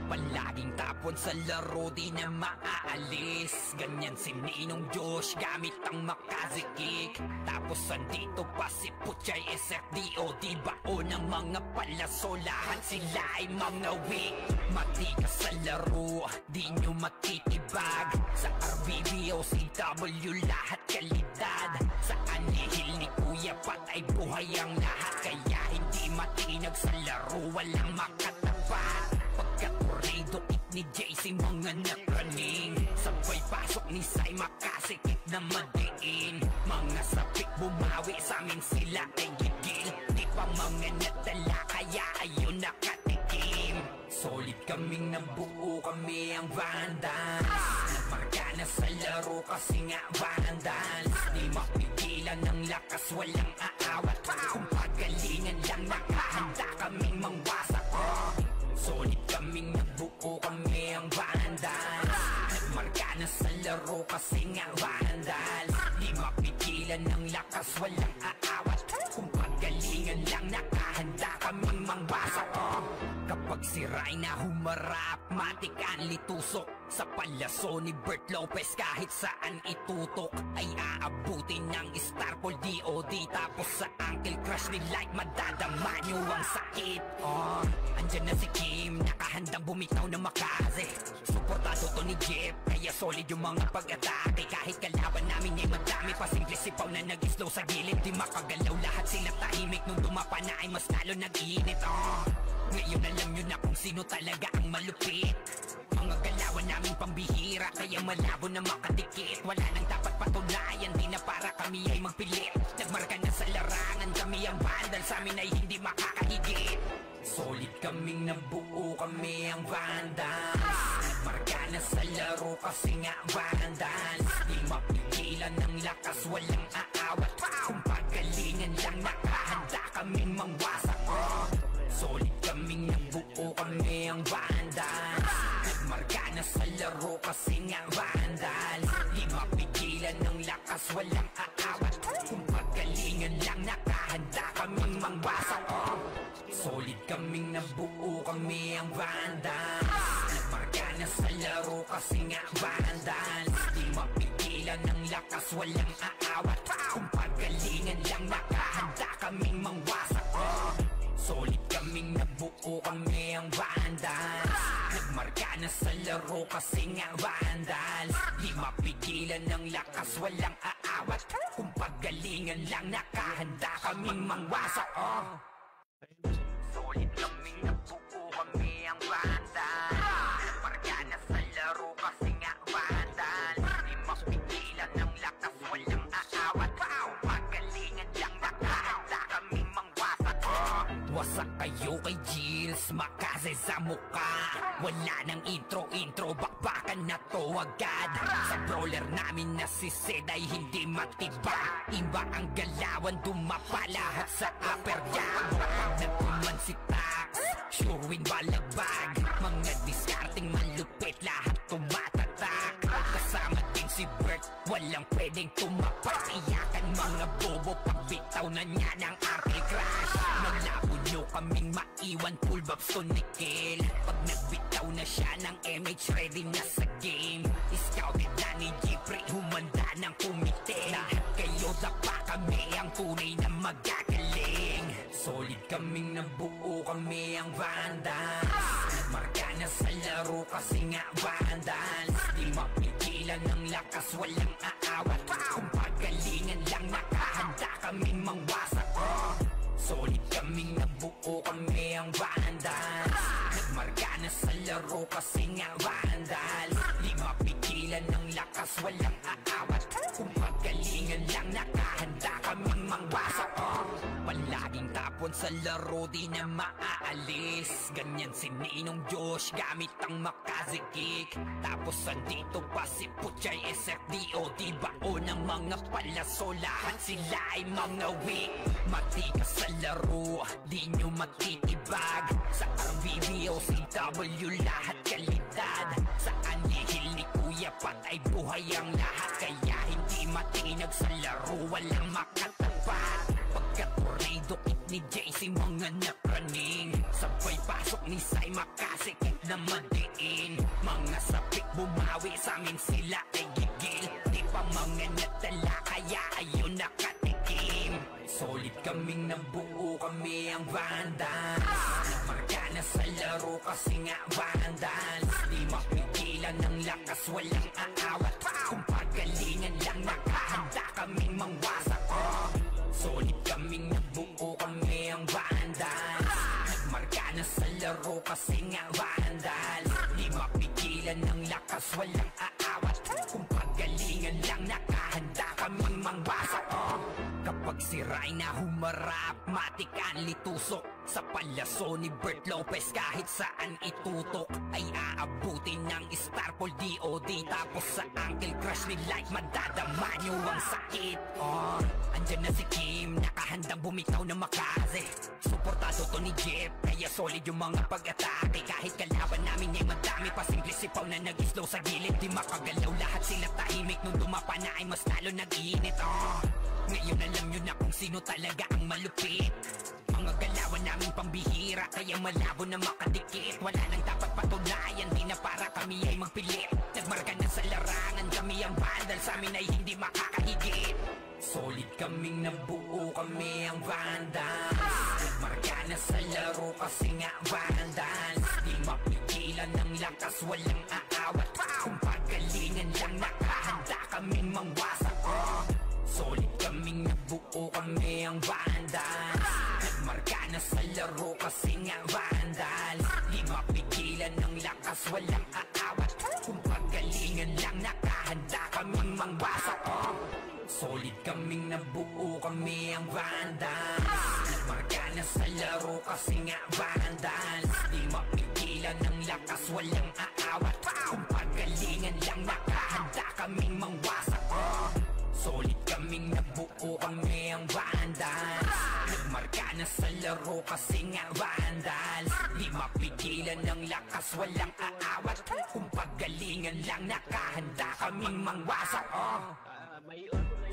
Palaging tapon sa laro, di na maaalis. Ganyan si Ninong Josh, gamit ang makazikik. Tapos andito pa si Puchay SFDO. Di bao ng mga palaso, lahat sila ay mga weak. Matikas sa laro, di nyo matitibag. Sa RBBO, CW, lahat kalidad. Sa anihil ni Kuya Pat ay buhay ang lahat. Kaya hindi matinag sa laro, walang makatapat. Pagka-tornado it ni JC, mga napraning. Sabay pasok ni Sai, makasikip na madiin. Mga sapik bumawi, sa amin sila ay gigil. Di pa mga natala, kaya ayun nakatikim. Solid kaming nabuo, kami ang vandals. Nagmarka na sa laro kasi nga vandals. Di mapigilan ng lakas, walang aawat. Kung pagalingan lang, nakahanda kaming mangwasak. Solid kaming nabuo, kami ang vandals. Nagmarka na sa laro kasi nga vandals. Di mapigilan ng lakas, walang aawat. Kung pagalingan lang, nakahanda kaming mangwasak. Kapag si Rayna humarap, matik ang litusok. Sa palaso ni Bert Lopez, kahit saan itutok ay aabutin ng Starpol DOD. Tapos sa Uncle Crush ni Light, madadama nyo ang sakit. Andyan na si Kim, nakahandang bumitaw na makaze. Suportado to ni Jeff, kaya solid yung mga pag-atake. Kahit kalaban namin ay madami pa, simple sipaw na nag-slow sa gilid. Di makagalaw, lahat sila tahimik. Nung dumapa na ay mas lalo nag-iinit. Ngayon alam nyo na kung sino talaga ang malupit. Mga galawan namin pambihira, kaya malabo na makadikit. Wala nang dapat patunayan, di na para kami ay magpilit. Nagmarka na sa larangan, kami ang vandal, sa amin ay hindi makakahigit. Solid kaming nabuo, kami ang vandals. Nagmarka na sa laro kasi nga vandals. Di mapigilan ng lakas, walang aawat. Kung pagalingan lang, nakahanda kaming mangwasak. Solid kaming nabuo, kami ang vandals. Nagmarka na sa laro kasi nga vandals. Di mapigilan ng lakas, walang aawat. Kung pagalingan lang, nakahanda kaming mangwasak. Solid kaming nabuo, kami ang vandals. Nagmarka na sa laro kasi nga vandals. Di mapigilan ng lakas, walang aawat. Kung pagalingan lang, nakahanda kaming mangwasak. Solid kaming nabuo, kami ang vandals. Nagmarka na sa laro kasi nga vandals. Di mapigilan ng lakas, walang aawat. Kung pagalingan lang, nakahanda kaming mangwasak. Solid kaming nabuo, kami ang vandals. Nagmarka na sa laro kasi nga vandals. Di mapigilan ng lakas, walang aawat. Kung pagalingan lang, nakahanda kaming mangwasak. Wasak kayo kay Gilles, makaze sa muka. Wala nang intro, bakbakan na to agad. Sa brawler namin na si Sed ay hindi matibag. Iba ang galawan, dumapa lahat sa upper jab. Nagtuman si Tax, sure win balagbag. Mga discarding malupit, lahat tumatatak. Kasama din si Bert, walang pwedeng tumapak. Iyakan mga bobo, pagbitaw na niya ng Uncle Crush. Naglabo nyo kaming maiwan, full babs to Nickel. Pag nagbitaw na siya ng MH, ready na sa game. Scouted na ni Jeffrey, humanda ng kumite. Lahat kayo dapa, kami ang tunay na magagaling. Solid kaming nabuo, kami ang vandals. Nagmarka na sa laro kasi nga vandals. Di mapigilan ng lakas, walang aawat. Kung pagalingan lang, nakahanda kaming mangwasak. Solid kaming nabuo, kami ang vandals. Nagmarka na sa laro kasi nga vandals. Di mapigilan ng lakas, walang aawat. Kung pagalingan lang, nakahanda kaming mangwasak. Palaging tapon sa laro, di na maaalis. Ganyan si Ninong Josh, gamit ang makazikik. Tapos andito pa si Puchay SFDO. Di bao ng mga palaso, lahat sila ay mga weak. Matikas sa laro, di nyo matitibag. Sa RBBO, CW, lahat kalidad. Sa anihil ni Kuya kuya patay buhay ang lahat. Kaya hindi matinag sa laro, walang makatapat. Pagkat tornado-kit ni JC mga napraning, sabay pasok ni Sai makasikip na madiin. Mga sapik bumawi sa amin sila ay gigil. Di pa mga natala kaya ayun nakatikim. Solid kaming nabuo, kami ang Vandals. Namarka na sa laro kasi nga Vandals. Di mapigilan ng lakas, walang aawat. Kung pagalingan lang nakahanda kaming mangwasak. Solid kaming nabuo, kami ang Vandals. Nagmarka na sa laro kasi nga Vandals. Di mapigilan ng lakas, walang aawat. Kung pagalingan lang nakahanda kaming mangwasak. Kapag si Rhina humarap, matik ang litusok. Sa palaso ni Bert Lopez kahit saan itutok ay aabutin ng Starpol DOD. Tapos sa Uncle Crush ni Light madadama nyo ang sakit. Andyan na si Kim, nakahandang bumitaw na makaze. Suportado to ni Jeff, kaya solid yung mga pag-atake. Kahit kalaban namin ay madami pa simple sipaw na nag-slow sa gilid. Di makagalaw lahat sila tahimik, nung dumapa na ay mas lalo nag-iinit. Ngayon alam nyo na kung sino talaga ang malupit. Mga galawan namin pambihira, kaya malabo na makadikit. Wala nang dapat patunayan, di na para kami ay magpilit. Nagmarka na sa larangan, kami ang Vandals, sa amin ay hindi makakahigit. Solid kaming nabuo, kami ang Vandals. Nagmarka na sa laro kasi nga Vandals. Di mapigilan ng lakas, walang aawat. Kung pagalingan lang nakahanda kaming mangwasak. Solid kaming nabuo, kami ang Vandals. Nagmarka na sa laro kasi nga Vandals. Di mapigilan ng lakas, walang aawat. Kung pagalingan lang nakahanda kaming mangwasak. Solid kaming nabuo, kami ang Vandals. Nagmarka na sa laro kasi nga Vandals. Di mapigilan ng lakas, walang aawat. Kung pagalingan lang nakahanda kaming mangwasak. Solid kaming nabuo, kami ang Vandals. Nagmarka na sa laro kasi nga Vandals. Di mapigilan ng lakas, walang aawat. Kung pagalingan lang nakahanda kaming mangwasak.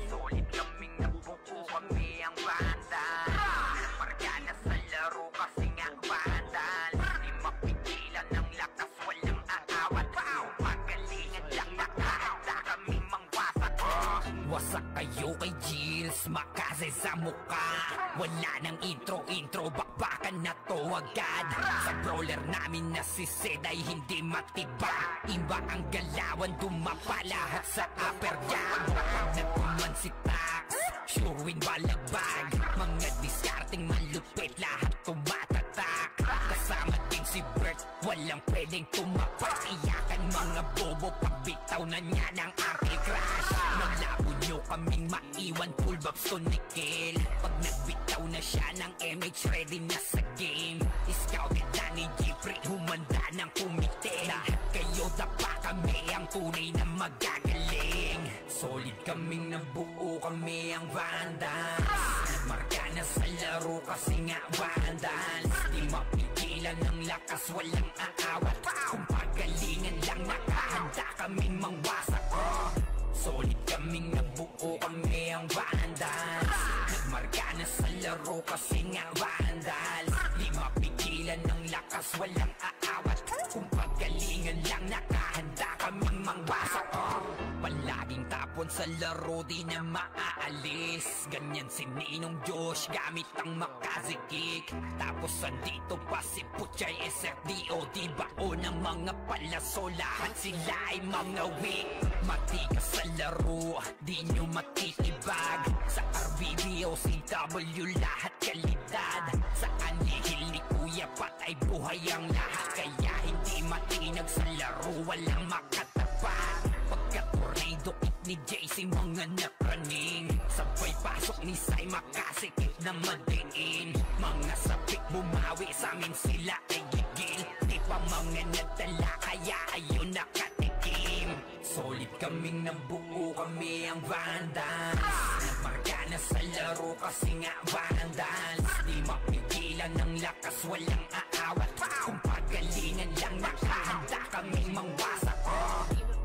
Solid kaming nabuo, kami ang Vandals. Nagmarka na sa laro kasi nga Vandals. Di mapigilan ng lakas, walang aawat. Kung pagalingan lang nakahanda kaming mangwasak. Wasak kayo kay Gilles, makaze sa mukha. Wala nang intro, bakbakan na to agad. Sa brawler namin na si Zed ay hindi matiba. Iba ang galawan, dumapa lahat sa upper jam. Nagkuman si Tax, sure win balagbag. Mga diskarting malupit, lahat tumatatak. Kasama din si Bert, walang pwedeng tumapak. Iyakan mga bobo, pagbitaw na niya ng Uncle Crush. Malabo nyo kaming maiwan, full babs to Nickel. Pag nagbitaw na siya ng MH, ready na sa game. Scouted na ni Jeffrey, humanda ng kumite. Lahat kayo dapa, kami ang tunay na magagaling. Solid kaming nabuo, kami ang Vandals. Nagmarka na sa laro kasi nga Vandals. Di mapigilan ng lakas, walang aawat. Kung pagalingan lang nakahanda kaming mangwasak. Solid kaming nabuo, kami ang Vandals. Nagmarka na sa laro kasi nga Vandals. Di mapigilan ng lakas, walang aawat. Kung pagalingan lang nakahanda kaming mangwasak. Palaging tapon sa laro, di na maaalis. Ganyan si Ninong Josh, gamit ang makazikik. Tapos andito pa si Puchay SFDO. Di bao ng mga palaso, lahat sila ay mga weak. Matikas sa laro, di nyo matitibag. Sa RBB o CW, lahat kalidad. Sa anihil ni Kuya patay buhay ang lahat. Kaya hindi matinag sa laro, walang makatapat. Pagkat tornado-kit ni JC mga napraning, sabay pasok ni Sai makasikip na madiin. Mga sapik bumawi sa amin sila ay gigil. Di pa mga nadala kaya ayun nakatikim. Solid kaming nabuo, kami ang Vandals. Nagmarka na sa laro kasi nga Vandals. Di mapigilan ng lakas, walang aawat. Kung pagalingan lang nakahanda kaming mangwasak.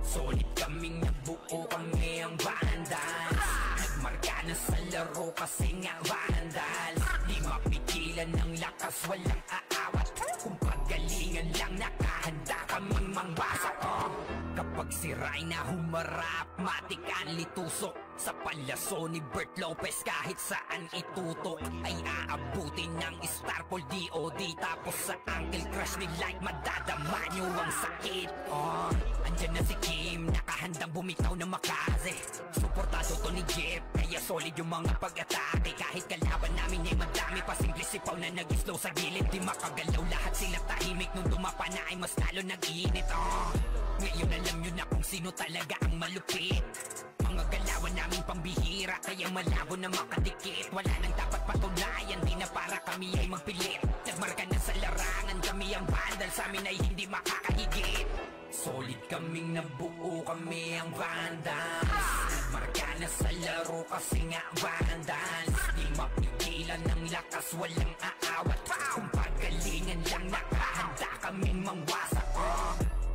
Solid kaming nabuo kami ang Vandals. Nagmarka na sa laro kasi nga Vandals. Di mapigilan ng lakas, walang aawat. Kung pagalingan lang, nakahanda kaming mangwasak. Kapag sira'y na humarap, matikan litusok. Sa palaso ni Bert Lopez, kahit saan itutok ay aabutin ng Starpol DOD. Tapos sa Uncle Crush ni Light, madadama nyo ang sakit. Andyan na si Kim, nakahandang bumitaw na makaze. Suportado to ni Jeff, kaya solid yung mga pag-atake. Kahit kalaban namin ay madami pa, simple sipaw na nag-slow sa gilid. Di makagalaw, lahat sila tahimik. Nung dumapa na ay mas lalo nag-iinit. Ngayon alam nyo na kung sino talaga ang malupit. Mga galawan namin pambihira, kaya malabo na makadikit. Wala nang dapat patunayan, di na para kami ay magpilit. Nagmarka na sa larangan, kami ang Vandal, sa amin ay hindi makakahigit. Solid kaming nabuo, kami ang Vandals. Nagmarka na sa laro kasi nga Vandals. Di mapigilan ng lakas, walang aawat. Kung pagalingan lang, nakahanda kaming mangwasak.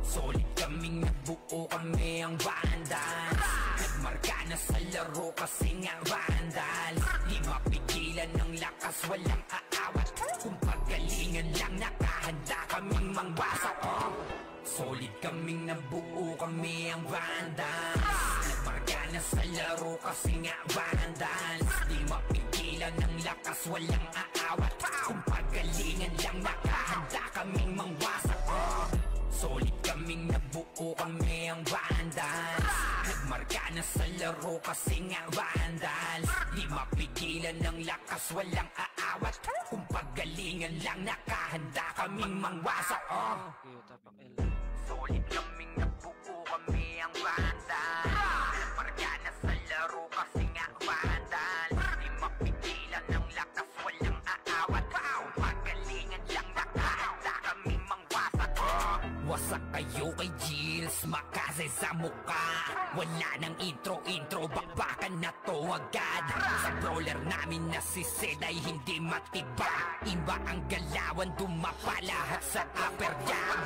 Solid kaming nabuo, kami ang Vandals. Nagmarka na sa laro kasi nga Vandals. Di mapigilan ng lakas, walang aawat. Kung pagalingan lang, nakahanda kaming mangwasak. Solid kaming nabuo, kami ang Vandals. Nagmarka na sa laro kasi nga Vandals. Di mapigilan ng lakas, walang aawat. Kung pagalingan lang, nakahanda kaming mangwasak. Solid kaming nabuo, kami ang Vandals. Nagmarka na sa laro kasi nga Vandals. Di mapigilan ng lakas, walang aawat. Kung pagalingan lang, nakahanda kaming mangwasak. Solid kaming nabuo, kami ang Vandals. Nagmarka na sa laro kasi nga Vandals. Di mapigilan ng lakas, walang aawat. Kung pagalingan lang, nakahanda kaming mangwasak. Wasak kayo kay Gilles, makase sa muka. Wala nang intro, bakbakan na to agad. Sa brawler namin na si Zed ay hindi matiba. Iba ang galawan, dumapa lahat sa upper jab.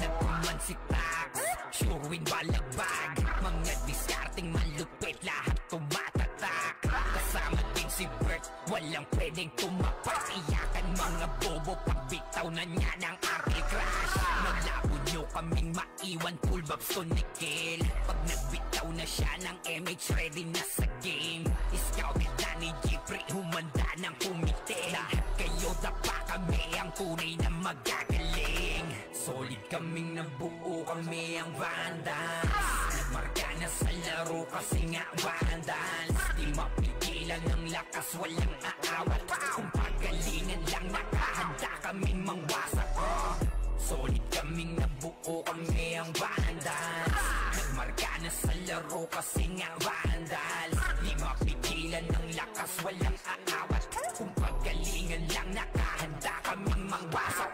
Nagkuman si Tax, sure win balagbag. Mga discarding malupit, lahat tumatatak. Kasama din si Bert, walang pwedeng tumapak. Iyakan mga bobo, pagbitaw na niya ng Uncle Crush. Malabo nyo kaming maiwan, full babs to Nickel. Pag nagbitaw na siya ng MH, ready na sa game. Scouted na ni Jeffrey, humanda ng kumite. Lahat kayo dapa, kami ang tunay na magagaling. Solid kaming nabuo, kami ang Vandals. Nagmarka na sa laro kasi nga Vandals. Di mapigilan ng lakas, walang aawat. Kung pagalingan lang, nakahanda kaming mangwasak. Solid kaming nabuo, kami ang Vandals. Nagmarka na sa laro kasi nga Vandals. Di mapigilan ng lakas, walang aawat. Kung pagalingan lang, nakahanda kaming mangwasak.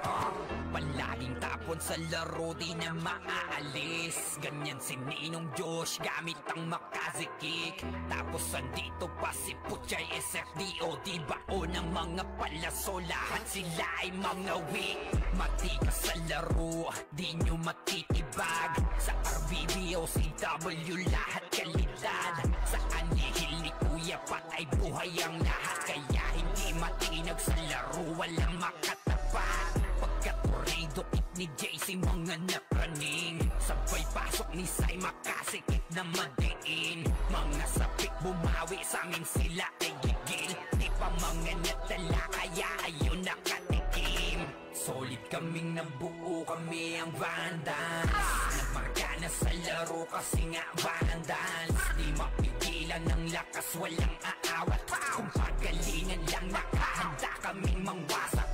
Palaging tapon sa laro, di na maaalis. Ganyan si Ninong Josh, gamit ang Makaze kick. Tapos andito pa si Puchay SFDOD, bao ng mga palaso. Lahat sila ay mga weak. Matikas sa laro, di nyo matitibag. Sa RBB o CW, lahat kalidad. Sa anihil ni Kuya Pat ay buhay ang lahat. Kaya hindi matinag sa laro, walang makatapat. Pagka-tornado kick ni JC, mga napraning. Sabay pasok ni Sai, makasikip na madiin. Mga sapik bumawi, sa amin sila ay gigil. Di pa mga natala, kaya ayun nakatikim. Solid kaming nabuo, kami ang Vandals. Nagmarka na sa laro kasi nga Vandals. Di mapigilan ng lakas, walang aawat. Kung pagalingan lang, nakahanda kaming mangwasak.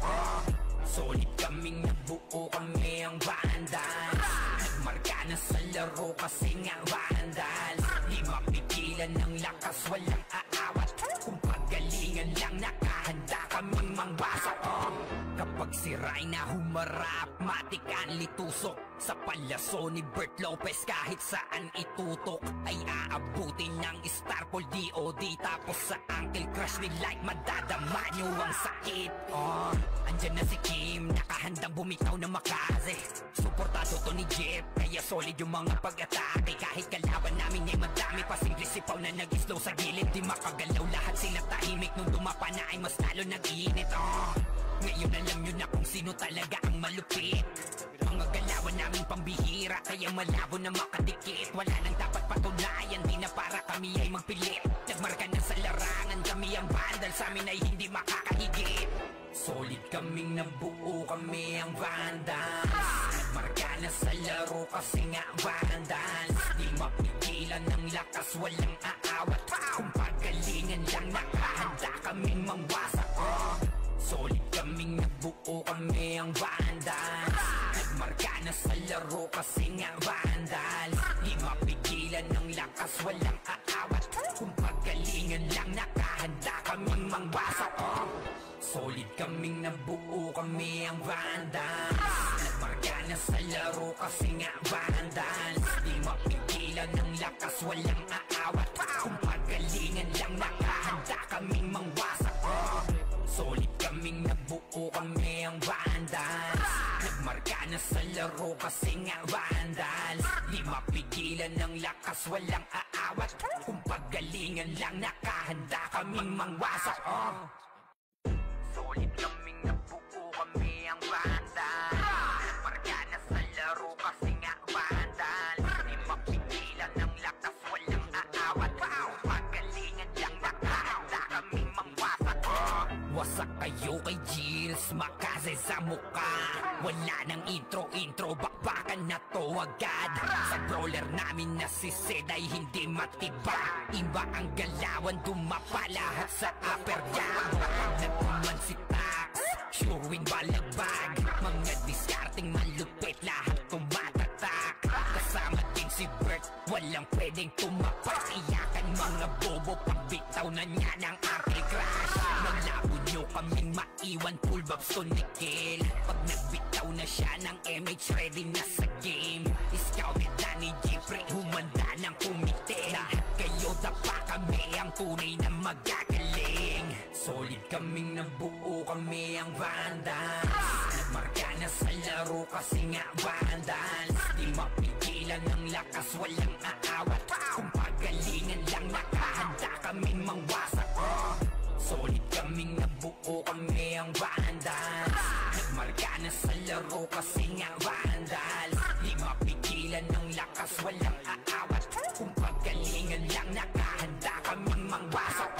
Solid kaming nabuo, kami ang Vandals. Nagmarka na sa laro kasi nga Vandals. Di mapigilan ng lakas, walang aawat. Kung pagalingan lang, nakahanda kaming mangwasak. Kapag siray na humarap, matik ang litusok sa palaso ni Bert Lopez. Kahit saan itutok ay aabutin ng Starpol DOD. Tapos sa Uncle Crush ni Like madadama nyo ang sakit. Andyan na si Kim, nakahandang bumitaw na makaze. Suportado to ni Jeff, kaya solid yung mga pag-atake. Kahit kalaban namin ay madami pa, simple sipaw na nag-slow sa gilid. Di makagalaw, lahat sila tahimik. Nung dumapa na ay mas lalo nag-iinit. Ngayon alam nyo na kung sino talaga ang malupit. Mga galawan namin pambihira, kaya malabo na makadikit. Wala nang dapat patunayan, di na para kami ay magpilit. Nagmarka na sa larangan, kami ang vandal, sa amin ay hindi makakahigit. Solid kaming nabuo, kami ang vandals. Nagmarka na sa laro kasi nga vandals. Di mapigilan ng lakas, walang aawat. Kung pagalingan lang, nakahanda kaming mangwasak. Solid kaming nabuo, kami ang vandals. Nagmarka na sa laro kasi nga vandals. Di mapigilan ng lakas, walang aawat. Kung pagalingan lang, nakahanda kaming mangwasak. Solid kaming nabuo, kami ang vandals. Nagmarka na sa laro kasi nga vandals. Di mapigilan ng lakas, walang aawat. Kung pagalingan lang, nakahanda kaming mangwasak. Solid kaming nabuo, kami ang vandals. Nagmarka na sa laro kasi nga vandals. Di mapigilan ng lakas, walang aawat. Kung pagalingan lang, nakahanda kaming mangwasak. Solid kaming nabuo, kami ang vandals. Nagmarka na sa laro kasi nga vandals. Di mapigilan ng lakas, walang aawat. Kung pagalingan lang, nakahanda kaming mangwasak. Wasak kayo kay Jills, makaze sa muka. Wala nang intro, bakbakan na to agad. Sa brawler namin na si Zed ay hindi matiba. Iba ang galawan, dumapa lahat sa upper jab. Nagpuman si Tax, sure win balagbag. Mga discarding malupit, lahat tumatatak. Kasama din si Bert, walang pwedeng tumapak. Iyakan mga bobo, pagbitaw na niya ng Uncle Crush. Malabo nyo kaming maiwan, full babs to Nickel. Pag nagbitaw na siya ng MH, ready na sa game. Scouted na ni Jeffrey, humanda ng kumite. Lahat kayo dapa, kami ang tunay na magagaling. Solid kaming nabuo, kami ang vandals. Nagmarka na sa laro kasi nga vandals. Di mapigilan ng lakas, walang aawat. Kung pagalingan lang, nakahanda kaming mangwasak. Solid kaming nabuo, kami ang vandals. Nagmarka na sa laro kasi nga vandals. Di mapigilan ng lakas, walang aawat. Kung pagalingan lang, nakahanda kaming mangwasak.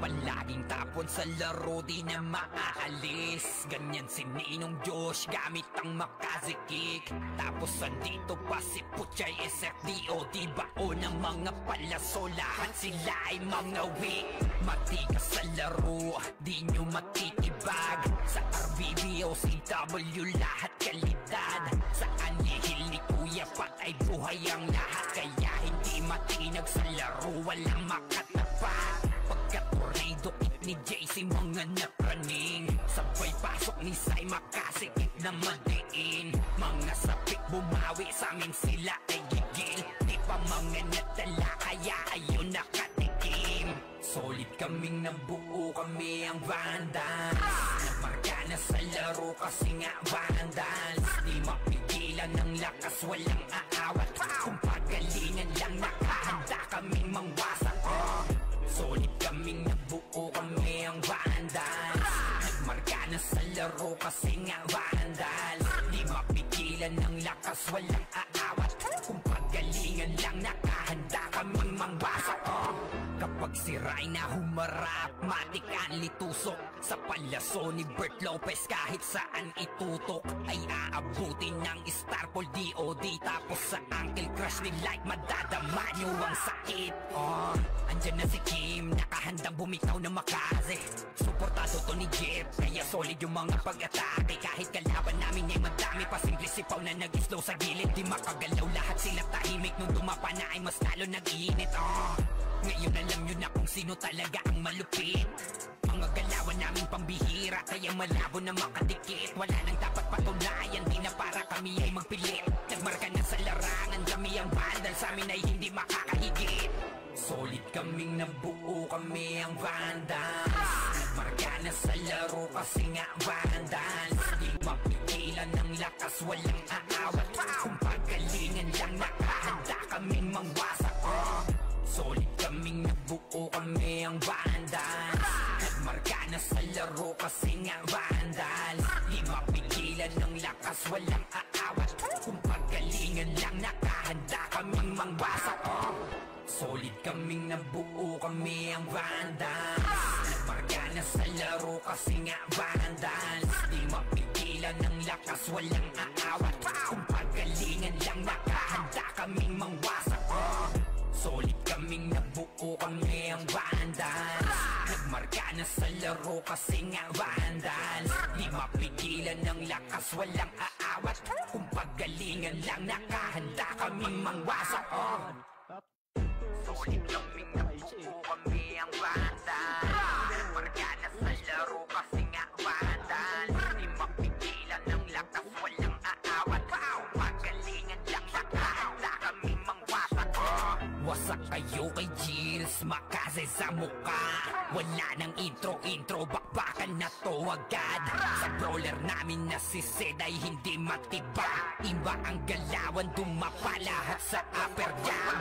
Palaging tapon sa laro, di na maaalis. Ganyan si Ninong Josh, gamit ang makaze kick. Tapos andito pa si Puchay SFDOD, bao ng mga palaso. Lahat sila ay mga weak. Matigas sa laro, di nyo matitibag. Sa RBB o CW, lahat kalidad. Sa anihil ni Kuya patay buhay ang lahat. Kaya hindi matinag sa laro, walang makatapat. Pagka-tornado hit ni JC, mga napraning. Sabay pasok ni Sai, makasikip na madiin. Mga sapik bumawi, sa amin sila ay gigil. Di pa mga natala, kaya ayun nakatikim. Solid kaming nabuo, kami ang vandals. Nagmarka na sa laro kasi nga vandals. Di mapigilan ng lakas, walang aawat. Kung pagalingan lang, nakahanda kaming mangwasak. Solid kaming nabuo, kami ang vandals. Nagmarka na sa laro kasi nga vandals. Di mapigilan ng lakas, walang aawat. Kung pagalingan lang, nakahanda kaming mangwasak. Kapag siray na humarap, matik ang litusok sa palaso ni Bert Lopez. Kahit saan itutok ay aabutin ng Starpol DOD. Tapos sa Uncle Crush ni Like, madadama nyo ang sakit. Andyan na si Kim, nakahandang bumitaw na makaze. Suportado to ni Jeff, kaya solid yung mga pag-atake. Kahit kalaban namin ay madami pa, simple sipaw na nag-slow sa gilid. Di makagalaw, lahat sila tahimik. Nung dumapa na ay mas lalo nag-iinit. Ngayon alam nyo na kung sino talaga ang malupit. Mga Mga galawan namin pambihira, kaya malabo na makadikit. Wala nang dapat patunayan, di na para kami ay magpilit. Nagmarka na sa larangan, kami ang bandal, sa amin ay hindi makakahigit. Solid kaming nabuo, kami ang Vandals. Nagmarka na sa laro kasi nga Vandals. Di mapigilan ng lakas, walang aawat. Kung pagalingan lang nakahanda kaming mangwasak. Solid kaming nabuo, kami ang Vandals. Nagmarka na sa laro kasi nga Vandals. Di mapigilan ng lakas, walang aawat. Kung pagalingan lang nakahanda kaming mangwasak. Solid kaming nabuo, kami ang Vandals. Nagmarka na sa laro kasi nga Vandals. Di mapigilan ng lakas, walang aawat. Kung pagalingan lang nakahanda kaming mangwasak. Solid kaming nabuo, kami ang Vandals. Nagmarka na sa laro kasi nga Vandals. Di mapigilan ng lakas, walang aawat. Kung pagalingan lang nakahanda kaming mangwasak. Solid kaming nabuo, kami ang Vandals. Nagmarka na sa laro kasi nga Vandals. Di mapigilan ng lakas, walang aawat. Kung pagalingan lang nakahanda kaming mangwasak. Wasak kayo kay Gilles, makase sa muka. Wala nang intro, bakbakan na to agad. Sa brawler namin na si Zed ay hindi matiba. Iba ang galawan, dumapa lahat sa upper jam.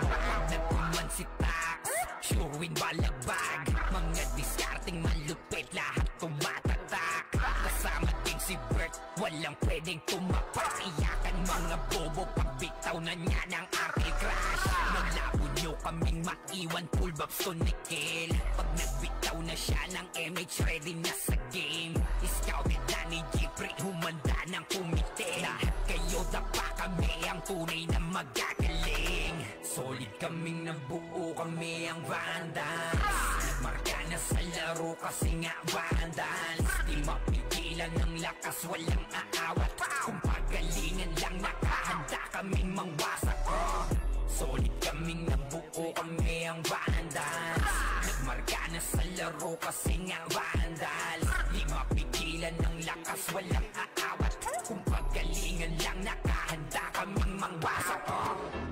Nagkuman si Tax, sure win balagbag. Mga diskarting malupit, lahat tumatatak. Kasama din si Bert, walang pwedeng tumapak. Iyakan mga bobo, pagbitaw na niya ng anti-crash. Naglabo nyo kaming maiwan, full bobs to nickel. Pag nagbitaw na siya ng MH, ready na sa game. Scouted na ni Jeffrey, humanda ng kumite. Lahat kayo dapa, kami ang tunay na magagaling. Solid kaming nabuo, kami ang Vandals. Nagmarka na sa laro kasi nga Vandals. Di mapigilan ng lakas, walang aawat. Kung pagalingan lang nakahanda kaming mangwasak. Solid kaming nabuo, kami ang Vandals. Nagmarka na sa laro kasi nga Vandals. Di mapigilan ng lakas, walang aawat. Kung pagalingan lang nakahanda kaming mangwasak.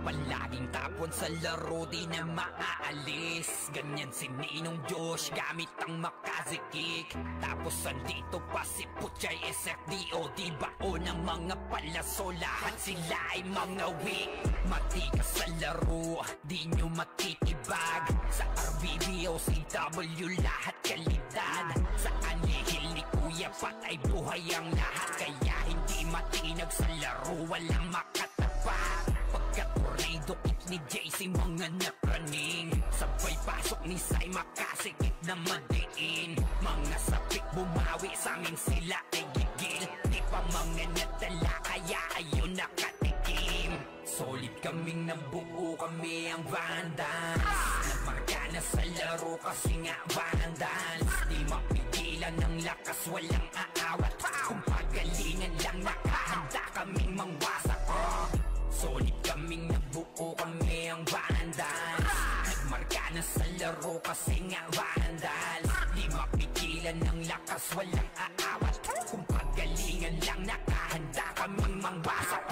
Palaging tapon sa laro, di na maaalis. Ganyan si Ninong Josh, gamit ang makazikik. Tapos andito pa si Puchay SFDO. Di bao ng mga palaso, lahat sila ay mga weak. Matikas sa laro, di nyo matitibag. Sa RBBO, CW, lahat kalidad. Sa anihil ni Kuya Pat ay buhay ang lahat. Kaya hindi matinag sa laro, walang makatapat. Pagka-tornado kick ni JC, mga napraning. Sabay pasok ni Sai, makasikip na madiin. Mga sapik bumawi, sa amin sila ay gigil. Di pa mga nadala, kaya ayun nakatikim. Solid kaming nabuo, kami ang Vandals. Nagmarka na sa laro kasi nga Vandals. Di mapigilan ng lakas, walang aawat. Kung pagalingan lang nakahanda kaming mangwasak. Solid kaming nabuo, kami ang Vandals. Nagmarka na sa laro kasi nga Vandals. Di mapigilan ng lakas, walang aawat. Kung pagalingan lang nakahanda kaming mangwasak.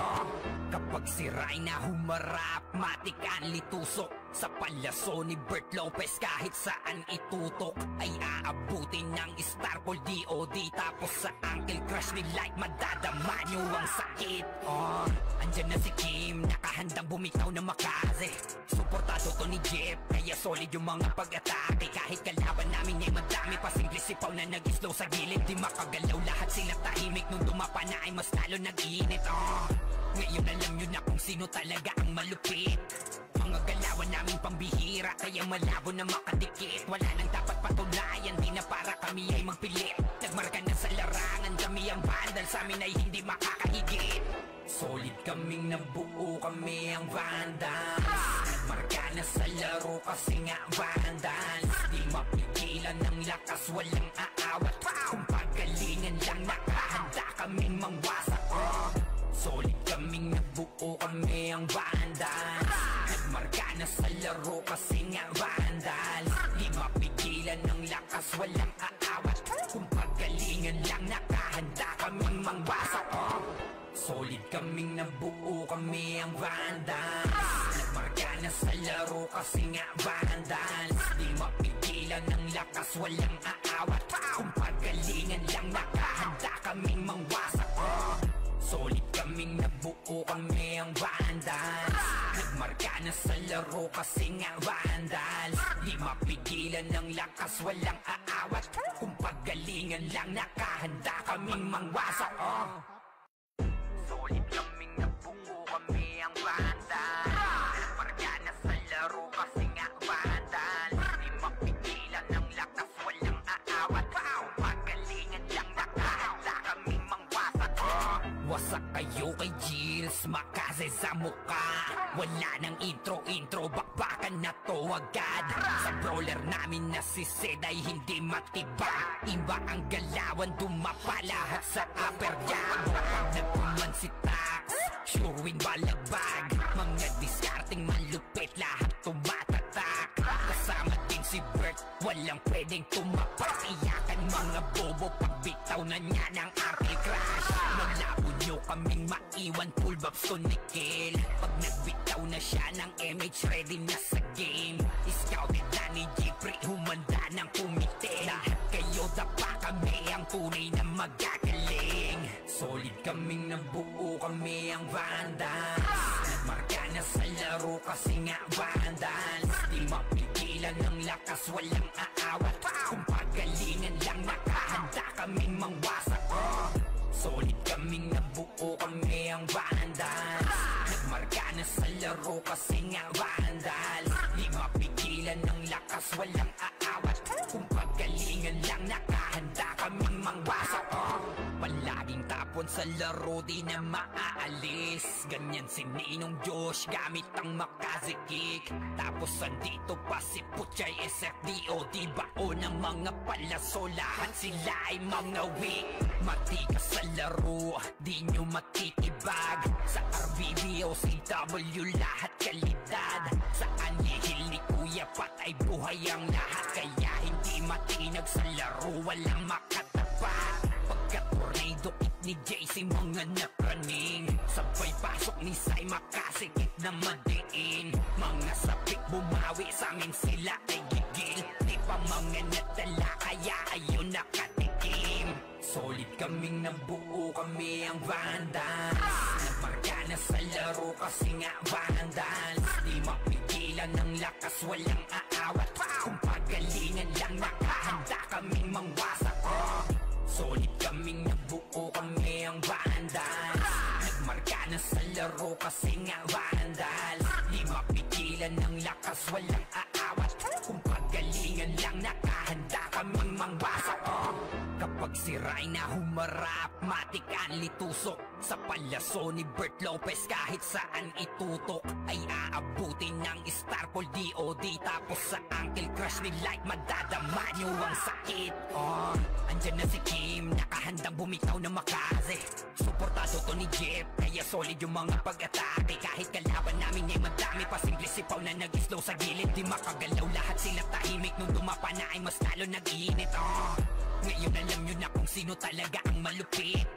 Kapag si Rhina humarap, matik ang litusok. Sa palaso ni Bert Lopez, kahit saan itutok ay aabutin ng Starpol DOD. Tapos sa Uncle Crush ni Light, madadama nyo ang sakit. Andyan na si Kim, nakahandang bumitaw na makaze. Suportado to ni Jeff, kaya solid yung mga pag-atake. Kahit kalaban namin ay madami pa, simple sipaw na nag-slow sa gilid. Di makagalaw, lahat sila tahimik. Nung dumapa na ay mas lalo nag-iinit. Ngayon alam nyo na kung sino talaga ang malupit. Mga galawan naming pambihira, kaya malabo na makadikit. Wala nang dapat patunayan, di na para kami ay magpilit. Nagmarka na sa larangan, kami ang Vandals, sa amin ay hindi makakahigit. Solid kaming nabuo, kami ang Vandals. Nagmarka na sa laro kasi nga Vandals. Di mapigilan ng lakas, walang aawat. Kung pagalingan lang nakahanda kaming mangwasak. Solid kaming nabuo, kami ang Vandals. Nagmarka na sa laro kasi nga vandals. Di mapigilan ng lakas, walang aawat. Kung pagalingan lang, nakahanda kaming mangwasak. Solid kaming nabuo, kami ang vandals. Nagmarka na sa laro kasi nga vandals. Di mapigilan ng lakas, walang aawat. Kung pagalingan lang, nakahanda kaming mangwasak. Solid kaming nabuo, kami ang vandals. Nagmarka na sa laro kasi nga vandals. Di mapigilan ng lakas, walang aawat. Kung pagalingan lang, nakahanda kaming mangwasak. Solid kaming nabuo, kami ang vandals. Nagmarka na sa laro kasi nga vandals. Di mapigilan ng lakas, walang aawat. Kung pagalingan lang, nakahanda kaming mangwasak. Wasak kayo kay Gilles, makase sa mukha. Wala nang intro, bakbakan na to agad. Sa brawler namin na si Zed ay hindi matiba. Iba ang galawan, dumapa lahat sa upper jab. Nagpuman si Tax, sure win balagbag. Mga diskarting malupit, lahat tumatatak. Kasama din si Bert, walang pwedeng tumapak. Iyakan mga bobo, pagbitaw na niya ng anti-crash. Maglabo nyo kaming maiwan, full babs to Nickel. Pag nagbitaw na siya ng MH, ready na sa game. Scouted na ni Jeffrey, humanda ng kumite. Lahat kayo dapa, kami ang tunay na magagaling. Solid kaming nabuo, kami ang vandals. Nagmarka na sa laro kasi nga vandals. Di mapigilan ng lakas, walang aawat. Kung pagalingan lang, nakahanda kaming mangwasak. Solid kaming nabuo, kami ang vandals. Nagmarka na sa laro kasi nga vandals. Di mapigilan ng lakas, walang aawat. Kung pagalingan lang, nakahanda kaming mangwasak. Palaging tapon sa laro, di na maaalis. Ganyan si Ninong Josh, gamit ang makazikik. Tapos andito pa si Puchay SFDO. Di bao ng mga palaso, lahat sila ay mga weak. Matikas sa laro, di nyo matitibag. Sa RBB o CW, lahat kalidad. Sa anihil ni Kuya Pat ay buhay ang lahat. Kaya hindi matinag sa laro, walang makatapat. Pagka-tornado kick ni JC, mga napraning. Sabay pasok ni Sai, makasikip na madiin. Mga sapik bumawi, sa amin sila ay gigil. Di pa mga nadala, kaya ayun nakatikim. Solid kaming nabuo, kami ang vandals. Nagmarka na sa laro kasi nga vandals. Di mapigilan ng lakas, walang aawat. Kung pagalingan lang, nakahanda kaming mangwasak. Solid kaming nabuo, kami ang vandals. Nagmarka na sa laro kasi nga vandals. Di mapigilan ng lakas, walang aawat. Kung pagalingan lang, nakahanda kaming mangwasak. Kapag si Rayna humarap, matik ang litusok. Sa palaso ni Bert Lopez, kahit saan itutok ay aabutin ng Starpol DOD. Tapos sa Uncle Crush ni Light, madadama nyo ang sakit. Andyan na si Kim, nakahandang bumitaw na makaze. Suportado to ni Jeff, kaya solid yung mga pag-atake. Kahit kalaban namin ay madami pa, simple sipaw na nag-slow sa gilid. Di makagalaw, lahat sila tahimik. Nung dumapa na ay mas lalo nag-iinit. Ngayon alam nyo na kung sino talaga ang malupit.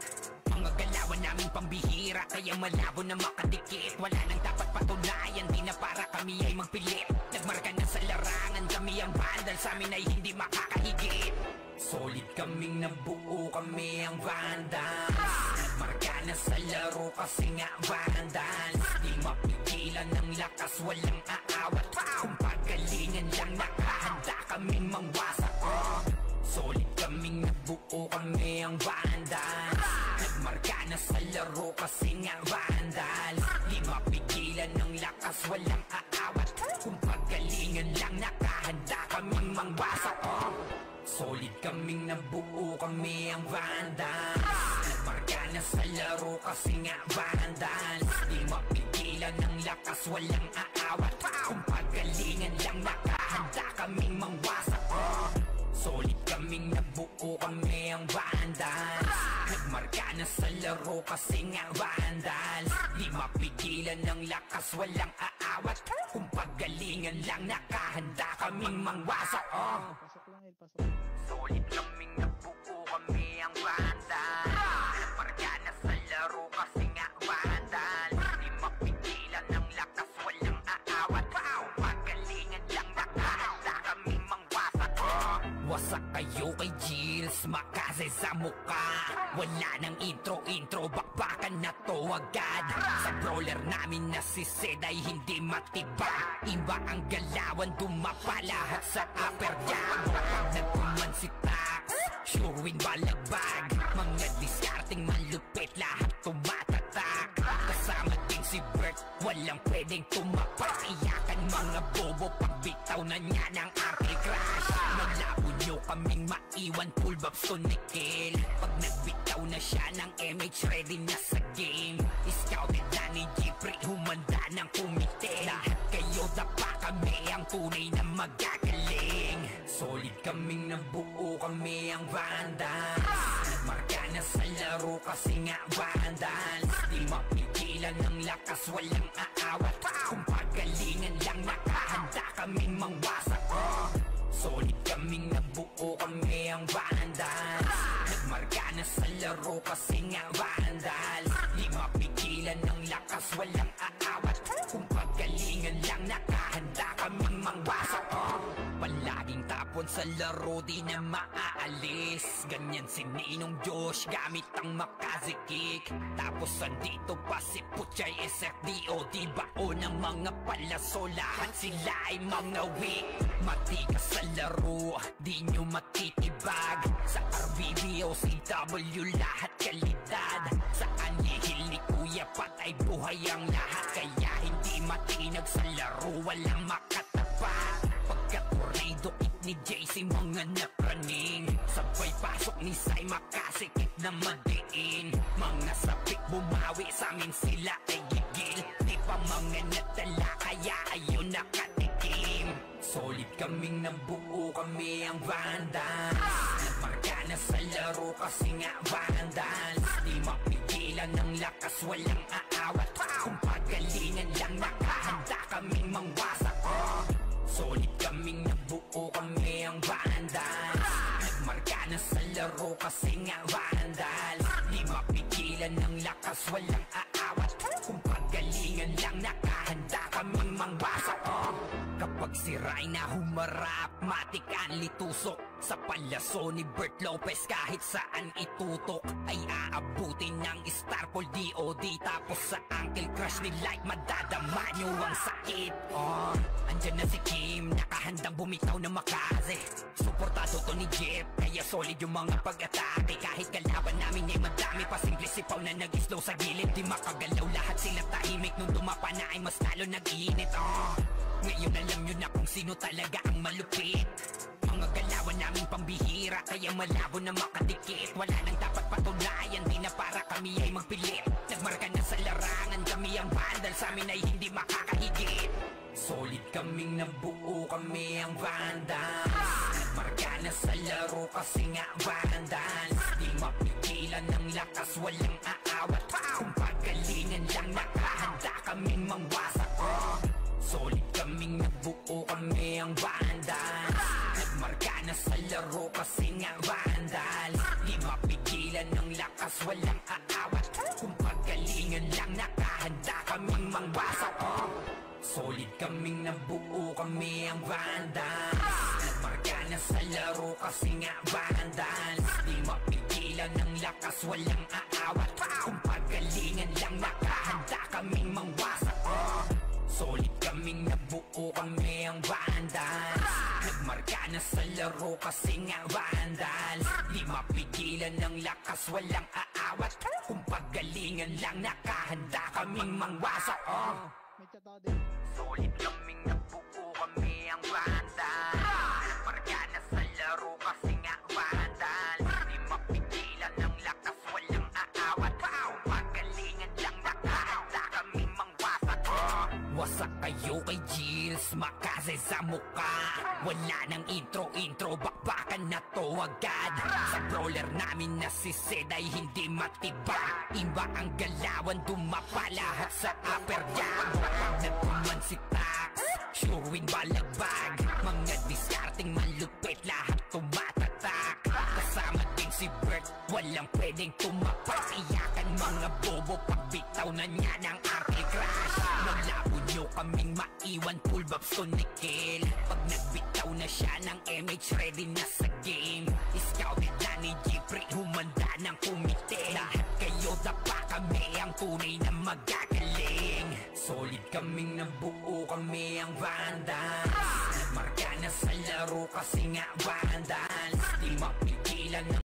Mga galawan namin pambihira, kaya malabo na makadikit. Wala nang dapat patunayan, di na para kami ay magpilit. Nagmarka na sa larangan, kami ang bandal, sa amin ay hindi makakahigit. Solid kaming nabuo, kami ang vandals. Nagmarka na sa laro kasi nga vandals. Di mapigilan ng lakas, walang aawat. Kung pagalingan lang, nakahanda kaming mangwasak. Solid kaming nabuo, kami ang vandals. Nagmarka na sa laro kasi nga vandals. Di mapigilan ng lakas, walang aawat. Kung pagalingan lang, nakahanda kaming mangwasak. Solid kaming nabuo, kami ang vandals. Nagmarka na sa laro kasi nga vandals. Di mapigilan ng lakas, walang aawat. Kung pagalingan lang, nakahanda kaming mangwasak. Solid kaming nabuo, kami ang vandals. Nagmarka na sa laro kasi nga vandals. Di mapigilan ng lakas, walang aawat. Kung paggalingan lang, nakahanda kaming mangwasak. Solid kaming nabuo, kami ang vandals. Naparga na sa laro kasi nga vandals. Di mapigilan ng lakas, walang aawat. Kung paggalingan lang, nakahanda kaming mangwasak. Wasak kayo kay Gills, makase sa muka. Wala nang intro, bakbakan na to agad. Sa brawler namin na si Zed ay hindi matibag. Iba ang galawan, dumapa lahat sa upper jab. Pag nagkuman si Tax, sure win balagbag. Mga discarding malupit, lahat tumatatak. Kasama din si Bert, walang pwedeng tumapak. Iyakan mga bobo, pagbitaw na niya ng anti-crash. Malabo nyo kaming maiwan, full babs to Nickel. Pag nagbitaw na siya ng MH, ready na sa game. Scouted na ni Jeffrey, humanda ng kumite. Lahat kayo dapa, kami ang tunay na magagaling. Solid kaming nabuo, kami ang vandals. Nagmarka na sa laro kasi nga vandals. Di mapigilan ng lakas, walang aawat. Kung pagalingan lang, nakahanda kaming mangwasak. Solid kaming nabuo, kami ang vandals. Nagmarka na sa laro kasi nga vandals. Di mapigilan ng lakas, walang aawat. Kung pagalingan lang, nakahanda kaming mangwasak. Palaging tapon sa laro, di na maaalis. Ganyan si Ninong Josh, gamit ang Makazi kick. Tapos andito pa si Puchay SFDO. Bao ng mga palaso, lahat sila ay mga weak. Matikas sa laro, di nyo matitibag. Sa RBB o CW, lahat kalidad. Sa anihil ni Kuya patay buhay ang lahat. Kaya hindi matinag sa laro, walang makatapat. Pagka-tornado kick ni JC, mga napraning. Sabay pasok ni Sai, makasikip na madiin. Mga sapik bumawi, sa amin sila ay gigil. Di pa mga natala, kaya ayun nakatikim. Solid kaming nabuo, kami ang vandals. Nagmarka na sa laro kasi nga vandals. Di mapigilan ng lakas, walang aawat. Kung pagalingan lang, nakahanda kaming mangwasak. Solid kaming nabuo, kami ang vandals. Nagmarka na sa laro kasi nga vandals. Di mapigilan ng lakas, walang aawat. Kung pagalingan lang, nakahanda kaming mangwasak. Kapag si Rayna humarap, matik ang litusok. Sa palaso ni Bert Lopez, kahit saan itutok ay aabutin ng Starpol DOD. Tapos sa Uncle Crush ni Light, madadama nyo ang sakit. Andyan na si Kim, nakahandang bumitaw na Makaze. Suportado to ni Jeff, kaya solid yung mga pag-atake. Kahit kalaban namin ay madami pa, simple sipaw na nag-slow sa gilid. Di makagalaw, lahat sila tahimik. Nung dumapa na ay mas lalo nag-iinit. Ngayon alam nyo na kung sino talaga ang malupit. Mga galawan namin pambihira, kaya malabo na makadikit. Wala nang dapat patunayan, di na para kami ay magpilit. Nagmarka na sa larangan, kami ang vandal, sa amin ay hindi makakahigit. Solid kaming nabuo, kami ang vandals. Nagmarka na sa laro kasi nga vandals. Di mapigilan ng lakas, walang aawat. Kung pagalingan lang, nakahanda kaming mangwasak. Solid kaming nabuo, kami ang vandals. Nagmarka na sa laro kasi nga vandals. Di mapigilan ng lakas, walang aawat. Kung pagalingan lang, nakahanda kaming mangwasak. Solid kaming nabuo, kami ang vandals. Nagmarka na sa laro kasi nga vandals. Di mapigilan ng lakas, walang aawat. Kung pagalingan lang, nakahanda kaming mangwasak. Solid kaming nabuo, kami ang vandals. Nagmarka na sa laro kasi nga vandals. Di mapigilan ng lakas, walang aawat. Kung pagalingan lang, nakahanda kaming mangwasak. Solid kaming nabuo, kami ang vandals. Nagmarka na sa laro kasi nga vandals. Di mapigilan ng lakas, walang aawat. Kung pagalingan lang, nakahanda kaming mangwasak. Wasak kayo kay Gills, makase sa muka. Wala nang intro, bakbakan na to agad. Sa brawler namin na si Zed ay hindi matibag. Iba ang galawan, dumapa lahat sa upper jab. Pag nagkuman si Tax, sure win balagbag. Mga diskarting malupit, lahat tumatatak. Kasama din si Bert, walang pwedeng tumapak. Iyakan mga bobo, pagbitaw na niya ng anti-crash. Malabo nyo kaming maiwan, full babs to Nickel. Pag nagbitaw na siya ng MH, ready na sa game. Scouted na ni Jeffrey, humanda ng kumite. Lahat kayo dapa, kami ang tunay na magagaling. Solid kaming nabuo, kami ang Vandals. Nagmarka na sa laro kasi nga Vandals. Di mapigilan ng